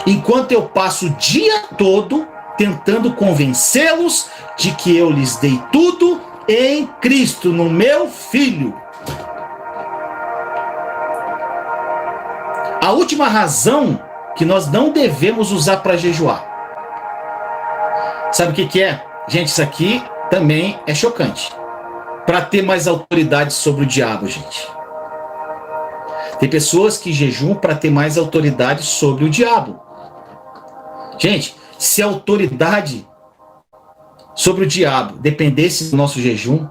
enquanto eu passo o dia todo tentando convencê-los de que eu lhes dei tudo em Cristo, no meu Filho. A última razão que nós não devemos usar para jejuar. Sabe o que é? Gente, isso aqui também é chocante. Para ter mais autoridade sobre o diabo, gente. Tem pessoas que jejuam para ter mais autoridade sobre o diabo. Gente, se a autoridade sobre o diabo dependesse do nosso jejum,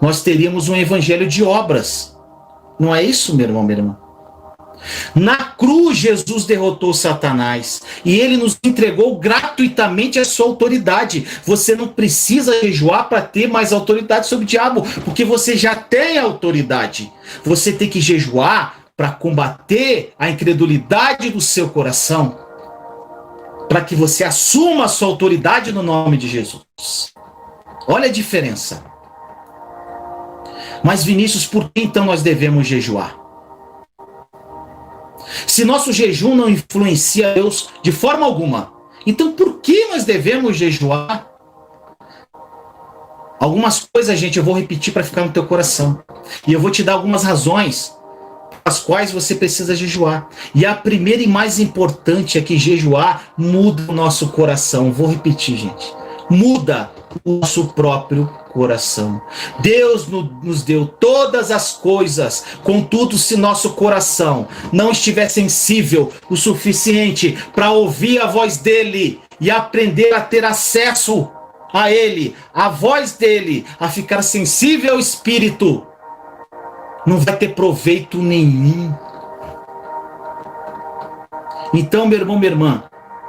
nós teríamos um evangelho de obras. Não é isso, meu irmão, minha irmã? Na cruz, Jesus derrotou Satanás e ele nos entregou gratuitamente a sua autoridade. Você não precisa jejuar para ter mais autoridade sobre o diabo, porque você já tem autoridade. Você tem que jejuar para combater a incredulidade do seu coração, para que você assuma a sua autoridade no nome de Jesus. Olha a diferença. Mas, Vinícius, por que então nós devemos jejuar? Se nosso jejum não influencia Deus de forma alguma, então por que nós devemos jejuar? Algumas coisas, gente, eu vou repetir para ficar no teu coração. E eu vou te dar algumas razões as quais você precisa jejuar. E a primeira e mais importante é que jejuar muda o nosso coração. Vou repetir, gente. Muda o nosso próprio coração. Deus nos deu todas as coisas, contudo, se nosso coração não estiver sensível o suficiente para ouvir a voz dele e aprender a ter acesso a ele, a voz dele, a ficar sensível ao Espírito, não vai ter proveito nenhum. Então, meu irmão, minha irmã,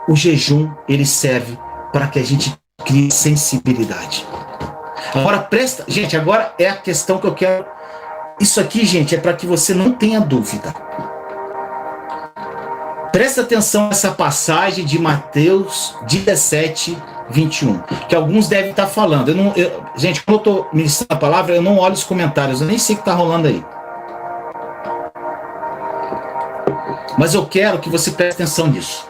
o jejum, ele serve para que a gente crie sensibilidade. Agora, presta... Gente, agora é a questão que eu quero... Isso aqui, gente, é para que você não tenha dúvida. Presta atenção nessa passagem de Mateus 17, 21, que alguns devem estar falando. Gente, quando eu estou ministrando a palavra, eu não olho os comentários, eu nem sei o que está rolando aí. Mas eu quero que você preste atenção nisso.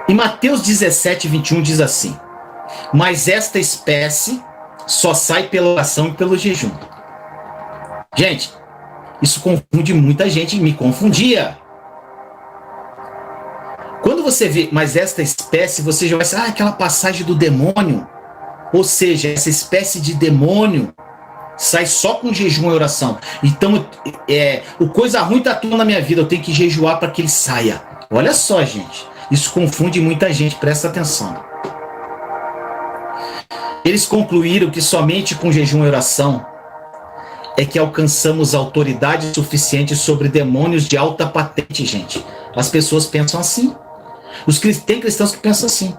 Em Mateus 17, 21 diz assim: mas esta espécie só sai pela oração e pelo jejum. Gente, isso confunde muita gente, me confundia. Quando você vê, mas esta espécie, você já vai dizer, aquela passagem do demônio. Ou seja, essa espécie de demônio sai só com jejum e oração. Então, o coisa ruim está tudo na minha vida, eu tenho que jejuar para que ele saia. Olha só, gente, isso confunde muita gente, presta atenção. Eles concluíram que somente com jejum e oração é que alcançamos autoridade suficiente sobre demônios de alta patente, gente. As pessoas pensam assim. Tem cristãos que pensam assim.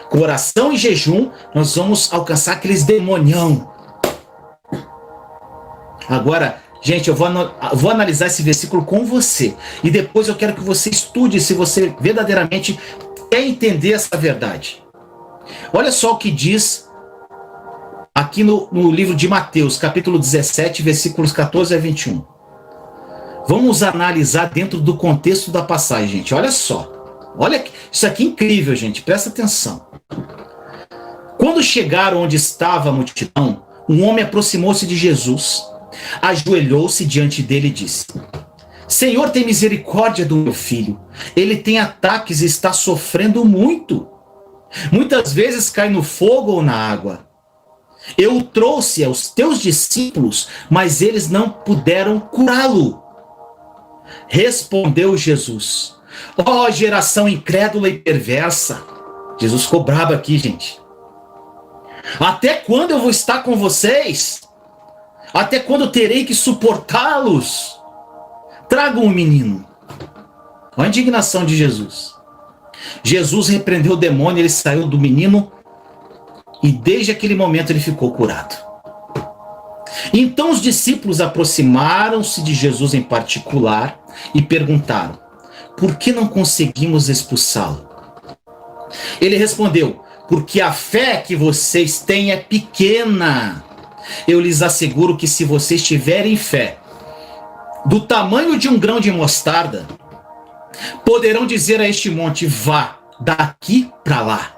Com oração e jejum, nós vamos alcançar aqueles demonião. Agora, gente, eu vou analisar esse versículo com você. E depois eu quero que você estude se você verdadeiramente quer entender essa verdade. Olha só o que diz aqui no livro de Mateus, capítulo 17, versículos 14 a 21. Vamos analisar dentro do contexto da passagem, gente. Olha só. Olha, isso aqui é incrível, gente. Presta atenção. Quando chegaram onde estava a multidão, um homem aproximou-se de Jesus, ajoelhou-se diante dele e disse: Senhor, tem misericórdia do meu filho. Ele tem ataques e está sofrendo muito. Muitas vezes cai no fogo ou na água. Eu o trouxe aos teus discípulos, mas eles não puderam curá-lo. Respondeu Jesus: Ó geração incrédula e perversa. Jesus ficou brabo aqui, gente. Até quando eu vou estar com vocês? Até quando terei que suportá-los? Tragam o menino. Olha a indignação de Jesus. Jesus repreendeu o demônio, ele saiu do menino e desde aquele momento ele ficou curado. Então os discípulos aproximaram-se de Jesus em particular e perguntaram: por que não conseguimos expulsá-lo? Ele respondeu: porque a fé que vocês têm é pequena. Eu lhes asseguro que se vocês tiverem fé do tamanho de um grão de mostarda, poderão dizer a este monte: vá daqui para lá,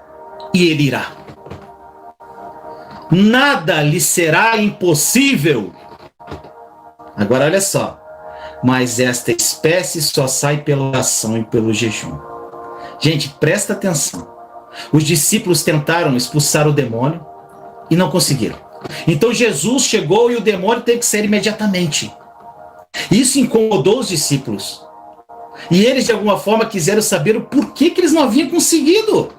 e ele irá. Nada lhe será impossível. Agora olha só. Mas esta espécie só sai pela oração e pelo jejum. Gente, presta atenção. Os discípulos tentaram expulsar o demônio e não conseguiram. Então Jesus chegou e o demônio teve que sair imediatamente. Isso incomodou os discípulos. E eles, de alguma forma, quiseram saber o porquê que eles não haviam conseguido.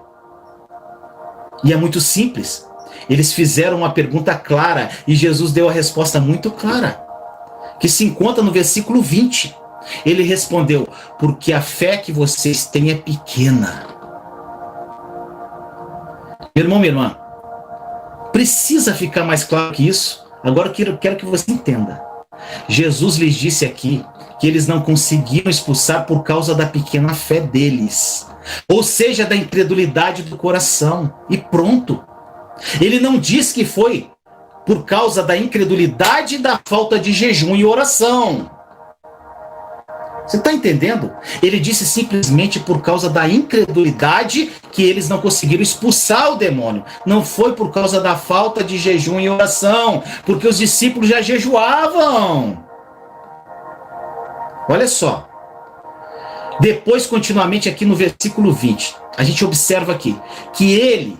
E é muito simples. Eles fizeram uma pergunta clara e Jesus deu a resposta muito clara, que se encontra no versículo 20. Ele respondeu: porque a fé que vocês têm é pequena. Meu irmão, minha irmã, precisa ficar mais claro que isso. Agora eu quero que você entenda. Jesus lhes disse aqui que eles não conseguiram expulsar por causa da pequena fé deles, ou seja, da incredulidade do coração, e pronto. Ele não diz que foi por causa da incredulidade e da falta de jejum e oração. Você está entendendo? Ele disse simplesmente por causa da incredulidade que eles não conseguiram expulsar o demônio. Não foi por causa da falta de jejum e oração, porque os discípulos já jejuavam. Olha só. Depois, continuamente aqui no versículo 20, a gente observa aqui que ele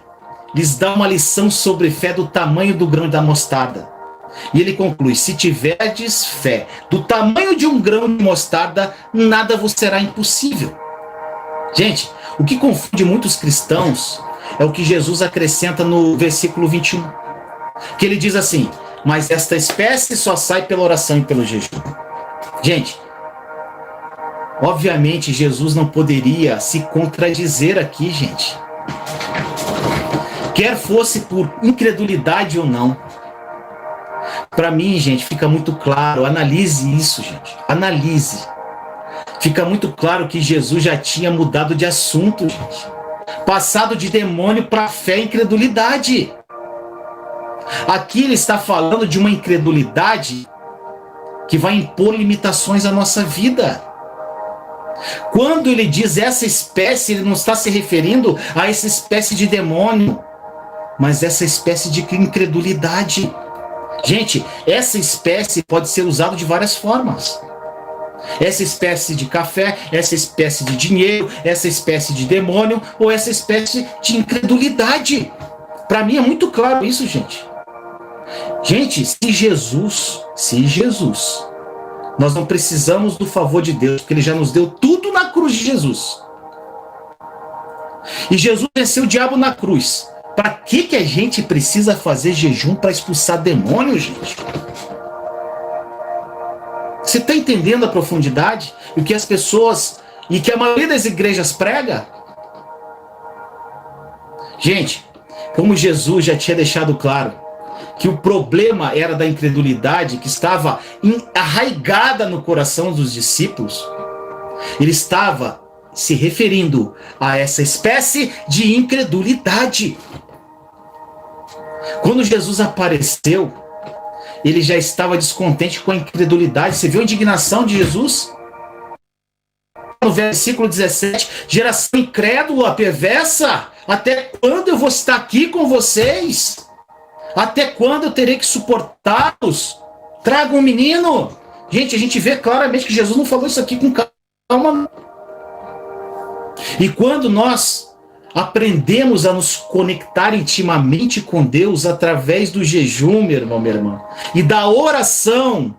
lhes dá uma lição sobre fé do tamanho do grão da mostarda. E ele conclui: se tiverdes fé do tamanho de um grão de mostarda, nada vos será impossível. Gente, o que confunde muitos cristãos é o que Jesus acrescenta no versículo 21. Que ele diz assim: mas esta espécie só sai pela oração e pelo jejum. Gente, obviamente Jesus não poderia se contradizer aqui, gente. Quer fosse por incredulidade ou não. Para mim, gente, fica muito claro. Analise isso, gente. Analise. Fica muito claro que Jesus já tinha mudado de assunto, gente. Passado de demônio para fé e incredulidade. Aqui ele está falando de uma incredulidade que vai impor limitações à nossa vida. Quando ele diz essa espécie, ele não está se referindo a essa espécie de demônio, mas essa espécie de incredulidade. Gente, essa espécie pode ser usada de várias formas. Essa espécie de café, essa espécie de dinheiro, essa espécie de demônio ou essa espécie de incredulidade. Para mim é muito claro isso, gente. Gente, se Jesus, nós não precisamos do favor de Deus, porque ele já nos deu tudo na cruz de Jesus. E Jesus venceu o diabo na cruz. Para que a gente precisa fazer jejum para expulsar demônio, gente? Você está entendendo a profundidade? E o que as pessoas, e que a maioria das igrejas prega? Gente, como Jesus já tinha deixado claro, que o problema era da incredulidade que estava arraigada no coração dos discípulos, ele estava se referindo a essa espécie de incredulidade. Quando Jesus apareceu, ele já estava descontente com a incredulidade. Você viu a indignação de Jesus? No versículo 17, geração incrédula, perversa, até quando eu vou estar aqui com vocês? Até quando eu terei que suportá-los? Traga um menino. Gente, a gente vê claramente que Jesus não falou isso aqui com calma. E quando nós aprendemos a nos conectar intimamente com Deus através do jejum, meu irmão, minha irmã, e da oração,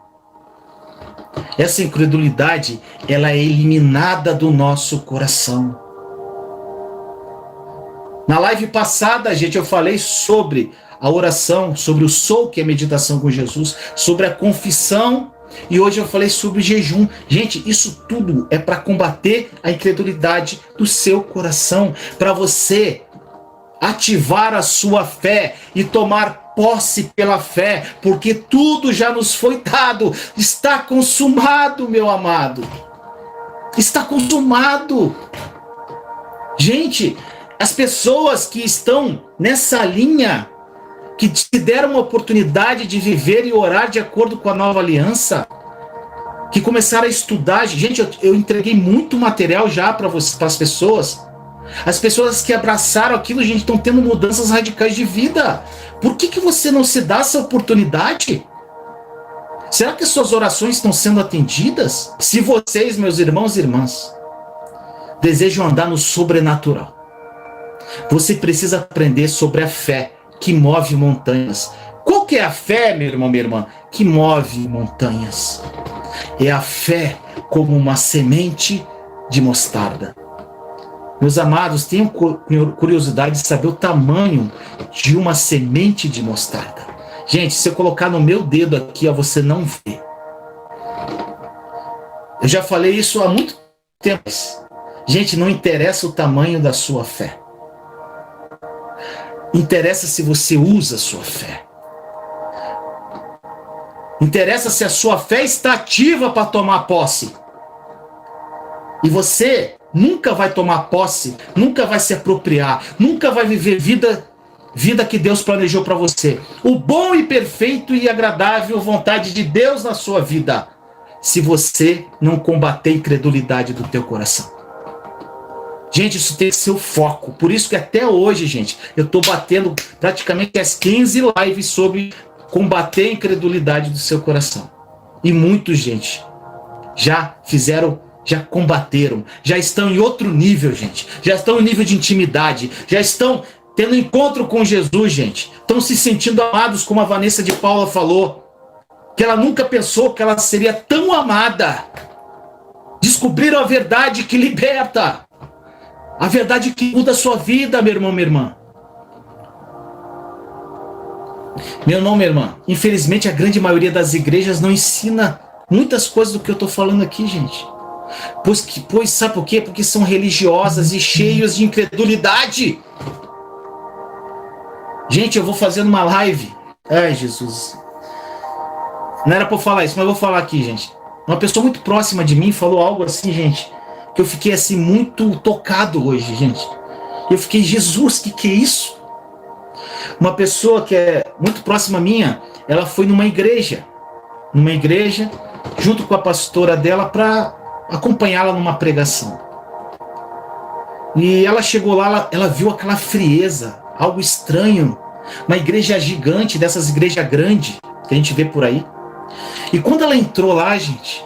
essa incredulidade, ela é eliminada do nosso coração. Na live passada, gente, eu falei sobre a oração, sobre o sou, que é a meditação com Jesus, sobre a confissão, e hoje eu falei sobre o jejum. Gente, isso tudo é para combater a incredulidade do seu coração, para você ativar a sua fé e tomar posse pela fé, porque tudo já nos foi dado, está consumado, meu amado. Está consumado. Gente, as pessoas que estão nessa linha, que te deram uma oportunidade de viver e orar de acordo com a nova aliança, que começaram a estudar. Gente, eu entreguei muito material já para as pessoas. As pessoas que abraçaram aquilo, gente, estão tendo mudanças radicais de vida. Por que você não se dá essa oportunidade? Será que suas orações estão sendo atendidas? Se vocês, meus irmãos e irmãs, desejam andar no sobrenatural, você precisa aprender sobre a fé que move montanhas. Qual que é a fé, meu irmão, minha irmã, que move montanhas? É a fé como uma semente de mostarda. Meus amados, tenham curiosidade de saber o tamanho de uma semente de mostarda. Gente, se eu colocar no meu dedo aqui, ó, você não vê. Eu já falei isso há muito tempo. Gente, não interessa o tamanho da sua fé. Interessa se você usa a sua fé. Interessa se a sua fé está ativa para tomar posse. E você nunca vai tomar posse, nunca vai se apropriar, nunca vai viver vida que Deus planejou para você. O bom e perfeito e agradável vontade de Deus na sua vida, se você não combater a incredulidade do teu coração. Gente, isso tem que ser o foco. Por isso que até hoje, gente, eu estou batendo praticamente as 15 lives sobre combater a incredulidade do seu coração. E muitos, gente, já fizeram, já combateram, já estão em outro nível, gente. Já estão em nível de intimidade, já estão tendo encontro com Jesus, gente. Estão se sentindo amados, como a Vanessa de Paula falou, que ela nunca pensou que ela seria tão amada. Descobriram a verdade que liberta. A verdade que muda a sua vida, meu irmão, minha irmã. Meu irmão, minha irmã, infelizmente a grande maioria das igrejas não ensina muitas coisas do que eu estou falando aqui, gente. Pois sabe por quê? Porque são religiosas e cheias de incredulidade. Gente, eu vou fazendo uma live. Ai, Jesus. Não era para eu falar isso, mas eu vou falar aqui, gente. Uma pessoa muito próxima de mim falou algo assim, gente, que eu fiquei assim muito tocado hoje, gente. Eu fiquei, Jesus, que é isso? Uma pessoa que é muito próxima minha, ela foi numa igreja, junto com a pastora dela, para acompanhá-la numa pregação. E ela chegou lá, ela viu aquela frieza, algo estranho, uma igreja gigante, dessas igrejas grandes que a gente vê por aí. E quando ela entrou lá, gente,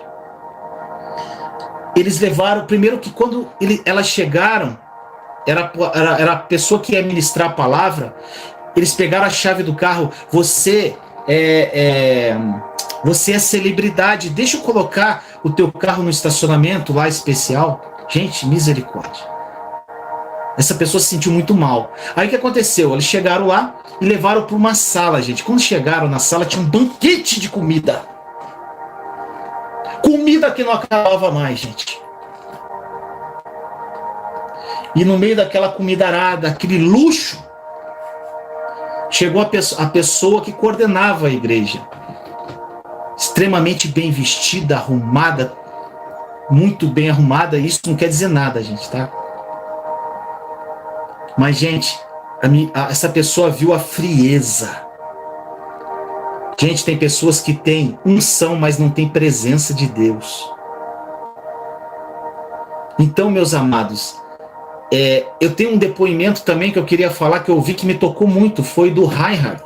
eles levaram, primeiro que quando elas chegaram, era a pessoa que ia ministrar a palavra, eles pegaram a chave do carro. Você é celebridade, deixa eu colocar o teu carro no estacionamento lá especial. Gente, misericórdia. Essa pessoa se sentiu muito mal. Aí o que aconteceu? Eles chegaram lá e levaram para uma sala, gente. Quando chegaram na sala, tinha um banquete de comida. comida que não acabava mais, gente. E no meio daquela comida arada, aquele luxo, chegou a pessoa que coordenava a igreja. Extremamente bem vestida, arrumada, muito bem arrumada. Isso não quer dizer nada, gente, tá? Mas, gente, essa pessoa viu a frieza. Gente, tem pessoas que têm unção, mas não tem presença de Deus. Então, meus amados, eu tenho um depoimento também que eu queria falar, que eu vi que me tocou muito, foi do Reinhard.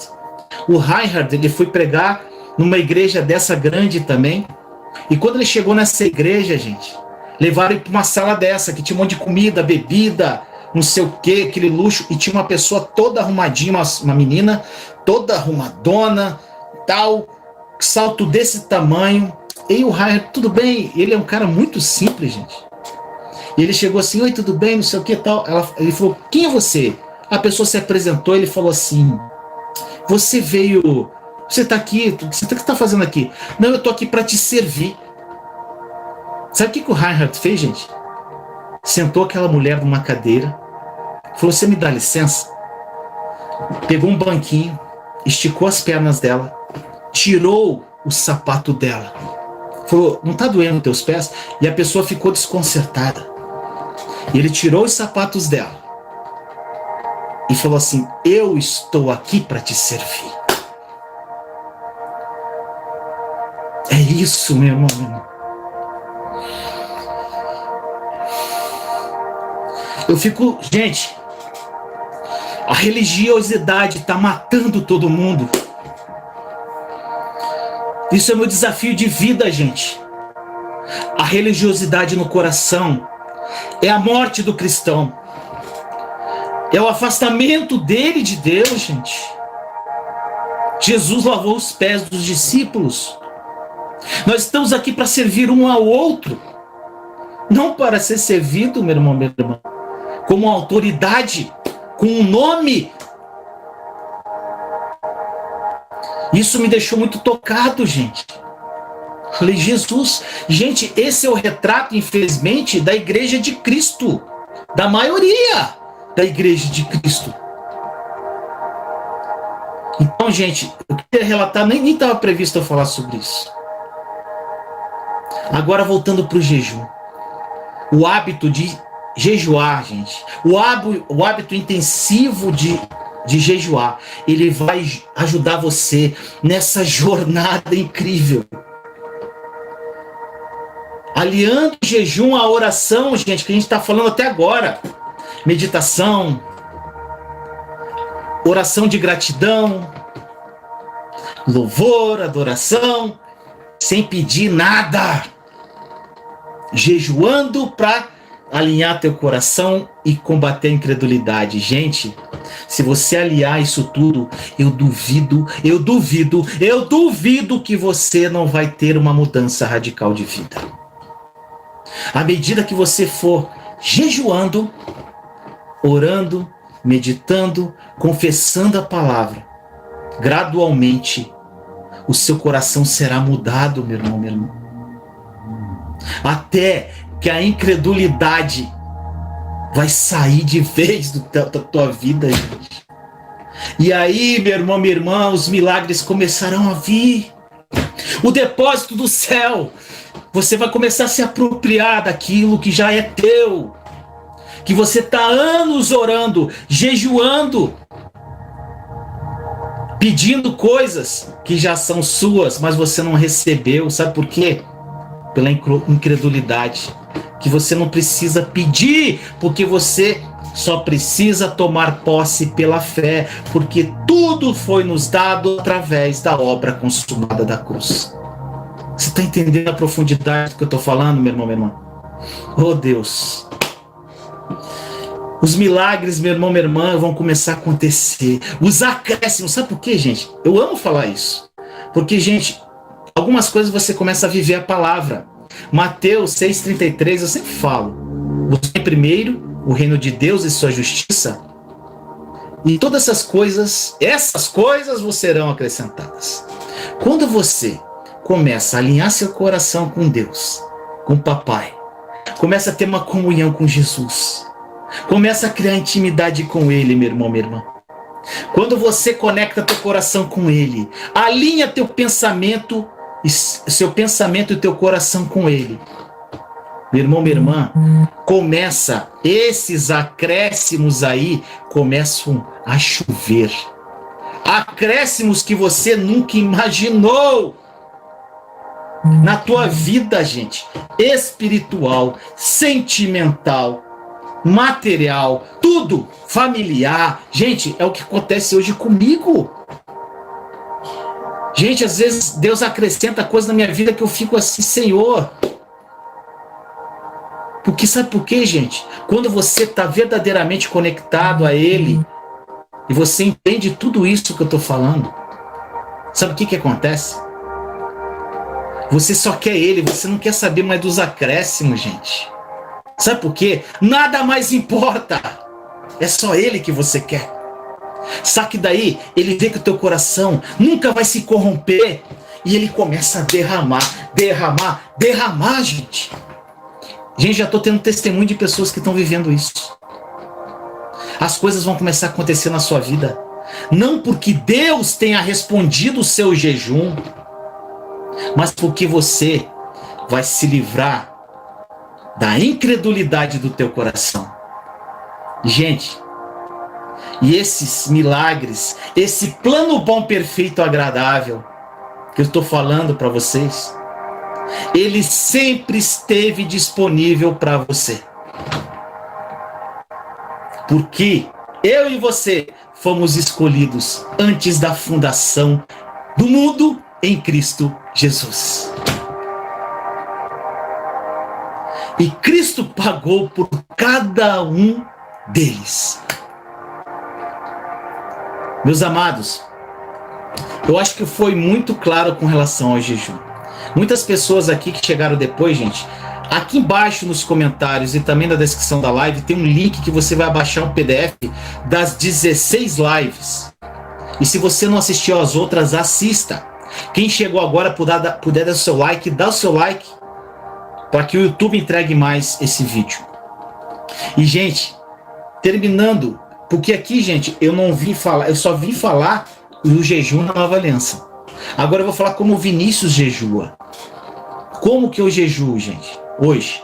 O Reinhard, ele foi pregar numa igreja dessa grande também, e quando ele chegou nessa igreja, gente, levaram ele para uma sala dessa, que tinha um monte de comida, bebida, não sei o que, aquele luxo, e tinha uma pessoa toda arrumadinha, uma menina toda arrumadona, tal, salto desse tamanho. E o Reinhard, tudo bem? Ele é um cara muito simples, gente. E ele chegou assim, oi, tudo bem, não sei o que, tal. Ele falou, quem é você? A pessoa se apresentou, ele falou assim, você tá aqui, o que você tá fazendo aqui? Não, eu tô aqui para te servir. Sabe o que o Reinhard fez, gente? Sentou aquela mulher numa cadeira, falou, você me dá licença? Pegou um banquinho, esticou as pernas dela, tirou o sapato dela. Falou, não tá doendo teus pés? E a pessoa ficou desconcertada. E ele tirou os sapatos dela e falou assim, eu estou aqui para te servir. É isso, meu irmão, meu irmão. Eu fico, gente, a religiosidade está matando todo mundo. Isso é meu desafio de vida, gente. A religiosidade no coração é a morte do cristão. É o afastamento dele de Deus, gente. Jesus lavou os pés dos discípulos. Nós estamos aqui para servir um ao outro, não para ser servido, meu irmão, minha irmã, como autoridade, com um nome. Isso me deixou muito tocado, gente. Falei, Jesus, gente, esse é o retrato, infelizmente, da igreja de Cristo, da maioria da igreja de Cristo. Então, gente, eu queria relatar, nem estava previsto eu falar sobre isso. Agora, voltando para o jejum. O hábito de jejuar, gente, o hábito intensivo de jejuar, ele vai ajudar você nessa jornada incrível. Aliando o jejum à oração, gente, que a gente está falando até agora. Meditação, oração de gratidão, louvor, adoração, sem pedir nada. Jejuando para alinhar teu coração e combater a incredulidade. Gente, se você aliar isso tudo, eu duvido que você não vai ter uma mudança radical de vida. À medida que você for jejuando, orando, meditando, confessando a palavra, gradualmente o seu coração será mudado, meu irmão, minha irmã. Até que a incredulidade vai sair de vez da tua vida, gente. E aí, meu irmão, minha irmã, os milagres começarão a vir. O depósito do céu. Você vai começar a se apropriar daquilo que já é teu. Que você está anos orando, jejuando, pedindo coisas que já são suas, mas você não recebeu. Sabe por quê? Pela incredulidade. Que você não precisa pedir, porque você só precisa tomar posse pela fé, porque tudo foi nos dado através da obra consumada da cruz. Você está entendendo a profundidade do que eu estou falando, meu irmão, minha irmã? Oh, Deus! Os milagres, meu irmão, minha irmã, vão começar a acontecer. Os acréscimos, sabe por quê, gente? Eu amo falar isso. Porque, gente, algumas coisas você começa a viver a palavra. Mateus 6,33, eu sempre falo. Busquem primeiro o reino de Deus e sua justiça, e todas essas coisas vos serão acrescentadas. Quando você começa a alinhar seu coração com Deus, com o papai, começa a ter uma comunhão com Jesus, começa a criar intimidade com ele, meu irmão, minha irmã. Quando você conecta teu coração com ele, alinha teu pensamento, seu pensamento e teu coração com ele, meu irmão, minha irmã, começa, esses acréscimos aí começam a chover. Acréscimos que você nunca imaginou na tua vida, gente. Espiritual, sentimental, material, tudo, familiar. Gente, é o que acontece hoje comigo. Gente, às vezes Deus acrescenta coisa na minha vida que eu fico assim, Senhor. Porque sabe por quê, gente? Quando você está verdadeiramente conectado a Ele e você entende tudo isso que eu estou falando, sabe o que acontece? Você só quer Ele, você não quer saber mais dos acréscimos, gente. Sabe por quê? Nada mais importa. É só Ele que você quer. Sabe que daí Ele vê que o teu coração nunca vai se corromper e Ele começa a derramar, gente. Gente, já estou tendo testemunho de pessoas que estão vivendo isso. As coisas vão começar a acontecer na sua vida. Não porque Deus tenha respondido o seu jejum, mas porque você vai se livrar da incredulidade do teu coração. Gente, e esses milagres, esse plano bom, perfeito, agradável, que eu estou falando para vocês, ele sempre esteve disponível para você. Porque eu e você fomos escolhidos antes da fundação do mundo em Cristo Jesus. E Cristo pagou por cada um deles. Meus amados, eu acho que foi muito claro com relação ao jejum. Muitas pessoas aqui que chegaram depois, gente, aqui embaixo nos comentários e também na descrição da live tem um link que você vai baixar um PDF das 16 lives. E se você não assistiu às outras, assista. Quem chegou agora puder dar o seu like, dá o seu like para que o YouTube entregue mais esse vídeo. E, gente, terminando, porque aqui, gente, eu só vim falar do jejum na Nova Aliança. Agora eu vou falar como o Vinícius jejua. Como que eu jejuo, gente? Hoje.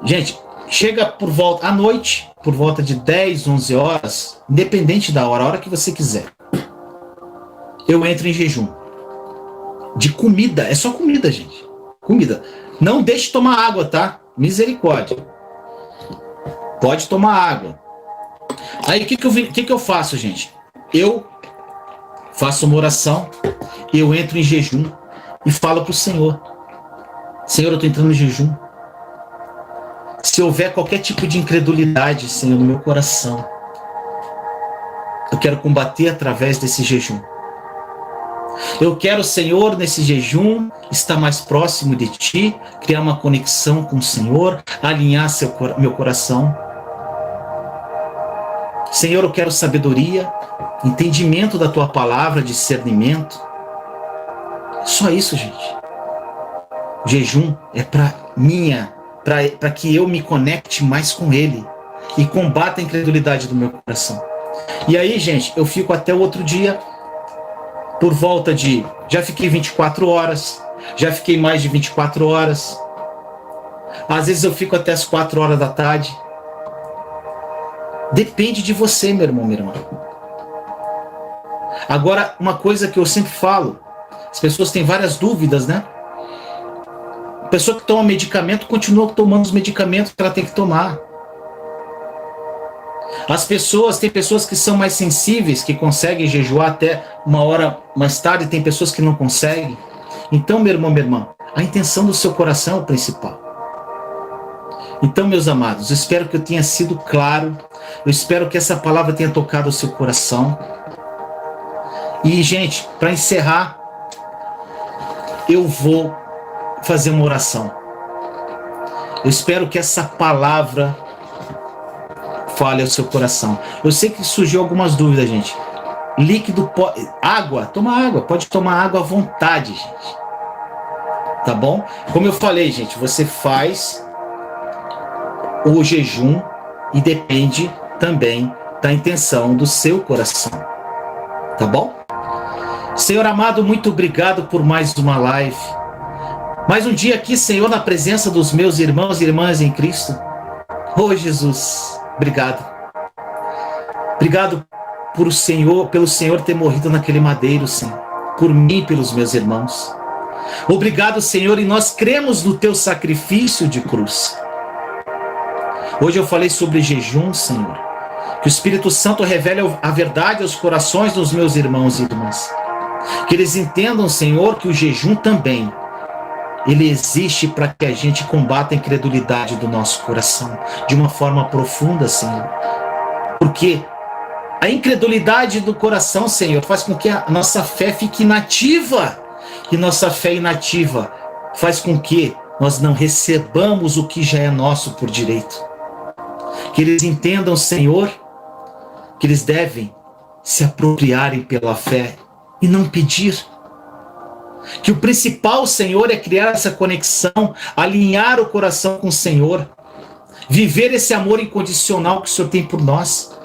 Gente, chega por volta, à noite, por volta de 10, 11 horas, independente da hora, a hora que você quiser. Eu entro em jejum. De comida, é só comida, gente. Comida. Não deixe de tomar água, tá? Misericórdia. Pode tomar água. Aí o que eu faço, gente? Eu faço uma oração, eu entro em jejum e falo pro Senhor: Senhor, eu estou entrando em jejum. Se houver qualquer tipo de incredulidade, Senhor, no meu coração, eu quero combater através desse jejum. Eu quero, Senhor, nesse jejum, estar mais próximo de Ti, criar uma conexão com o Senhor, alinhar meu coração. Senhor, eu quero sabedoria, entendimento da Tua palavra, discernimento. Só isso, gente. O jejum é para que eu me conecte mais com Ele e combata a incredulidade do meu coração. E aí, gente, eu fico até o outro dia, por volta de... Já fiquei 24 horas, já fiquei mais de 24 horas. Às vezes eu fico até as 4 horas da tarde. Depende de você, meu irmão, minha irmã. Agora, uma coisa que eu sempre falo, as pessoas têm várias dúvidas, né? A pessoa que toma medicamento continua tomando os medicamentos que ela tem que tomar. Tem pessoas que são mais sensíveis, que conseguem jejuar até uma hora mais tarde, tem pessoas que não conseguem. Então, meu irmão, minha irmã, a intenção do seu coração é o principal. Então, meus amados, eu espero que eu tenha sido claro, eu espero que essa palavra tenha tocado o seu coração. E, gente, para encerrar, eu vou fazer uma oração. Eu espero que essa palavra fale ao seu coração. Eu sei que surgiu algumas dúvidas, gente. Líquido, água, toma água, pode tomar água à vontade, gente. tá bom? Como eu falei, gente, você faz o jejum e depende também da intenção do seu coração, tá bom? Senhor amado, muito obrigado por mais uma live. Mais um dia aqui, Senhor, na presença dos meus irmãos e irmãs em Cristo. Oh, Jesus, obrigado. Obrigado pelo Senhor ter morrido naquele madeiro, Senhor. Por mim e pelos meus irmãos. Obrigado, Senhor, e nós cremos no teu sacrifício de cruz. Hoje eu falei sobre jejum, Senhor. Que o Espírito Santo revele a verdade aos corações dos meus irmãos e irmãs. Que eles entendam, Senhor, que o jejum também, ele existe para que a gente combata a incredulidade do nosso coração de uma forma profunda, Senhor. Porque a incredulidade do coração, Senhor, faz com que a nossa fé fique inativa. E nossa fé inativa faz com que nós não recebamos o que já é nosso por direito. Que eles entendam, Senhor, que eles devem se apropriarem pela fé e não pedir. Que o principal, Senhor, é criar essa conexão, alinhar o coração com o Senhor, viver esse amor incondicional que o Senhor tem por nós.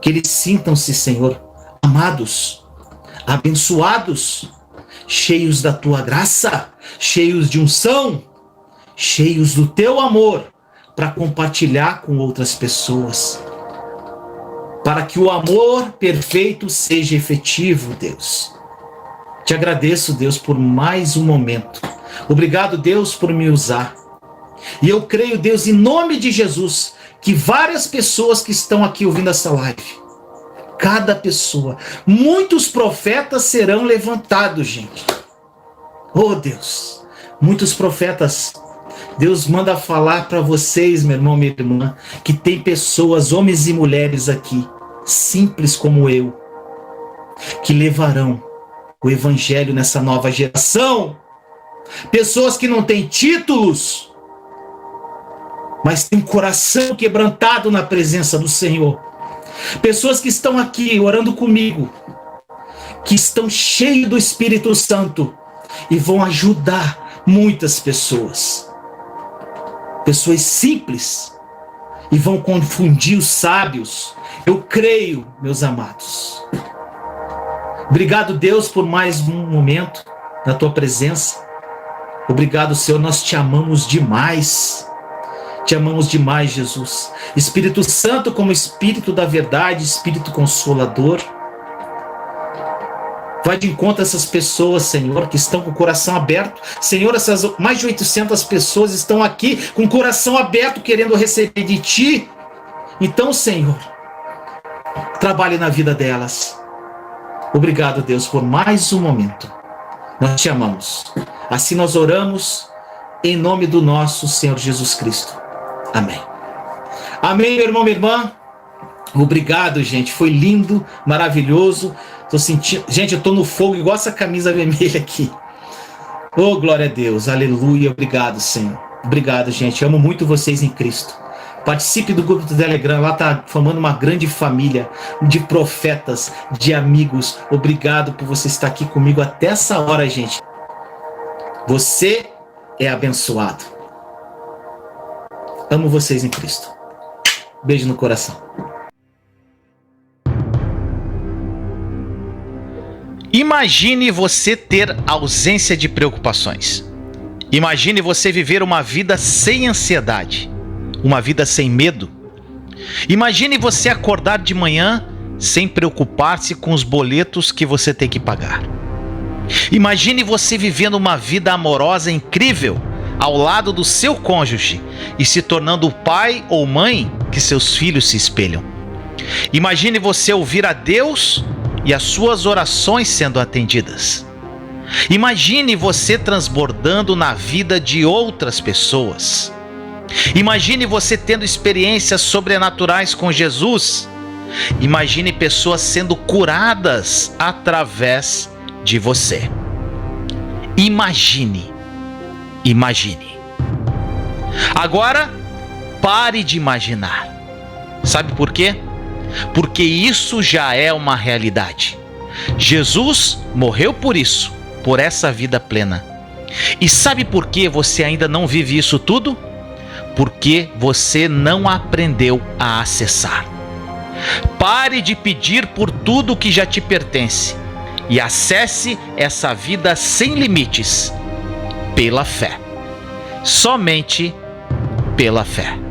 Que eles sintam-se, Senhor, amados, abençoados, cheios da tua graça, cheios de unção, cheios do teu amor, para compartilhar com outras pessoas. Para que o amor perfeito seja efetivo, Deus. Te agradeço, Deus, por mais um momento. Obrigado, Deus, por me usar. E eu creio, Deus, em nome de Jesus, que várias pessoas que estão aqui ouvindo essa live, cada pessoa, muitos profetas serão levantados, gente. Oh, Deus, muitos profetas. Deus manda falar para vocês, meu irmão, minha irmã, que tem pessoas, homens e mulheres aqui, simples como eu, que levarão o evangelho nessa nova geração. Pessoas que não têm títulos, mas têm um coração quebrantado na presença do Senhor. Pessoas que estão aqui orando comigo, que estão cheios do Espírito Santo e vão ajudar muitas pessoas. Pessoas simples e vão confundir os sábios. Eu creio, meus amados. Obrigado, Deus, por mais um momento na tua presença. Obrigado, Senhor, nós te amamos demais. Te amamos demais, Jesus. Espírito Santo, como Espírito da verdade, Espírito Consolador. Vai de encontro a essas pessoas, Senhor, que estão com o coração aberto. Senhor, essas mais de 800 pessoas estão aqui com o coração aberto, querendo receber de Ti. Então, Senhor, trabalhe na vida delas. Obrigado, Deus, por mais um momento. Nós te amamos. Assim nós oramos em nome do nosso Senhor Jesus Cristo. Amém. Amém, meu irmão, minha irmã. Obrigado, gente. Foi lindo, maravilhoso. Tô sentindo... Gente, eu tô no fogo igual essa camisa vermelha aqui. Oh, glória a Deus. Aleluia. Obrigado, Senhor. Obrigado, gente. Eu amo muito vocês em Cristo. Participe do grupo do Telegram. Lá tá formando uma grande família de profetas, de amigos. Obrigado por você estar aqui comigo até essa hora, gente. Você é abençoado. Amo vocês em Cristo. Beijo no coração. Imagine você ter ausência de preocupações. Imagine você viver uma vida sem ansiedade, uma vida sem medo. Imagine você acordar de manhã sem preocupar-se com os boletos que você tem que pagar. Imagine você vivendo uma vida amorosa incrível ao lado do seu cônjuge e se tornando o pai ou mãe que seus filhos se espelham. Imagine você ouvir a Deus e as suas orações sendo atendidas. Imagine você transbordando na vida de outras pessoas. Imagine você tendo experiências sobrenaturais com Jesus. Imagine pessoas sendo curadas através de você. Imagine. Agora, pare de imaginar. Sabe por quê? Porque isso já é uma realidade. Jesus morreu por isso, por essa vida plena. E sabe por que você ainda não vive isso tudo? Porque você não aprendeu a acessar. Pare de pedir por tudo que já te pertence e acesse essa vida sem limites pela fé. Somente pela fé.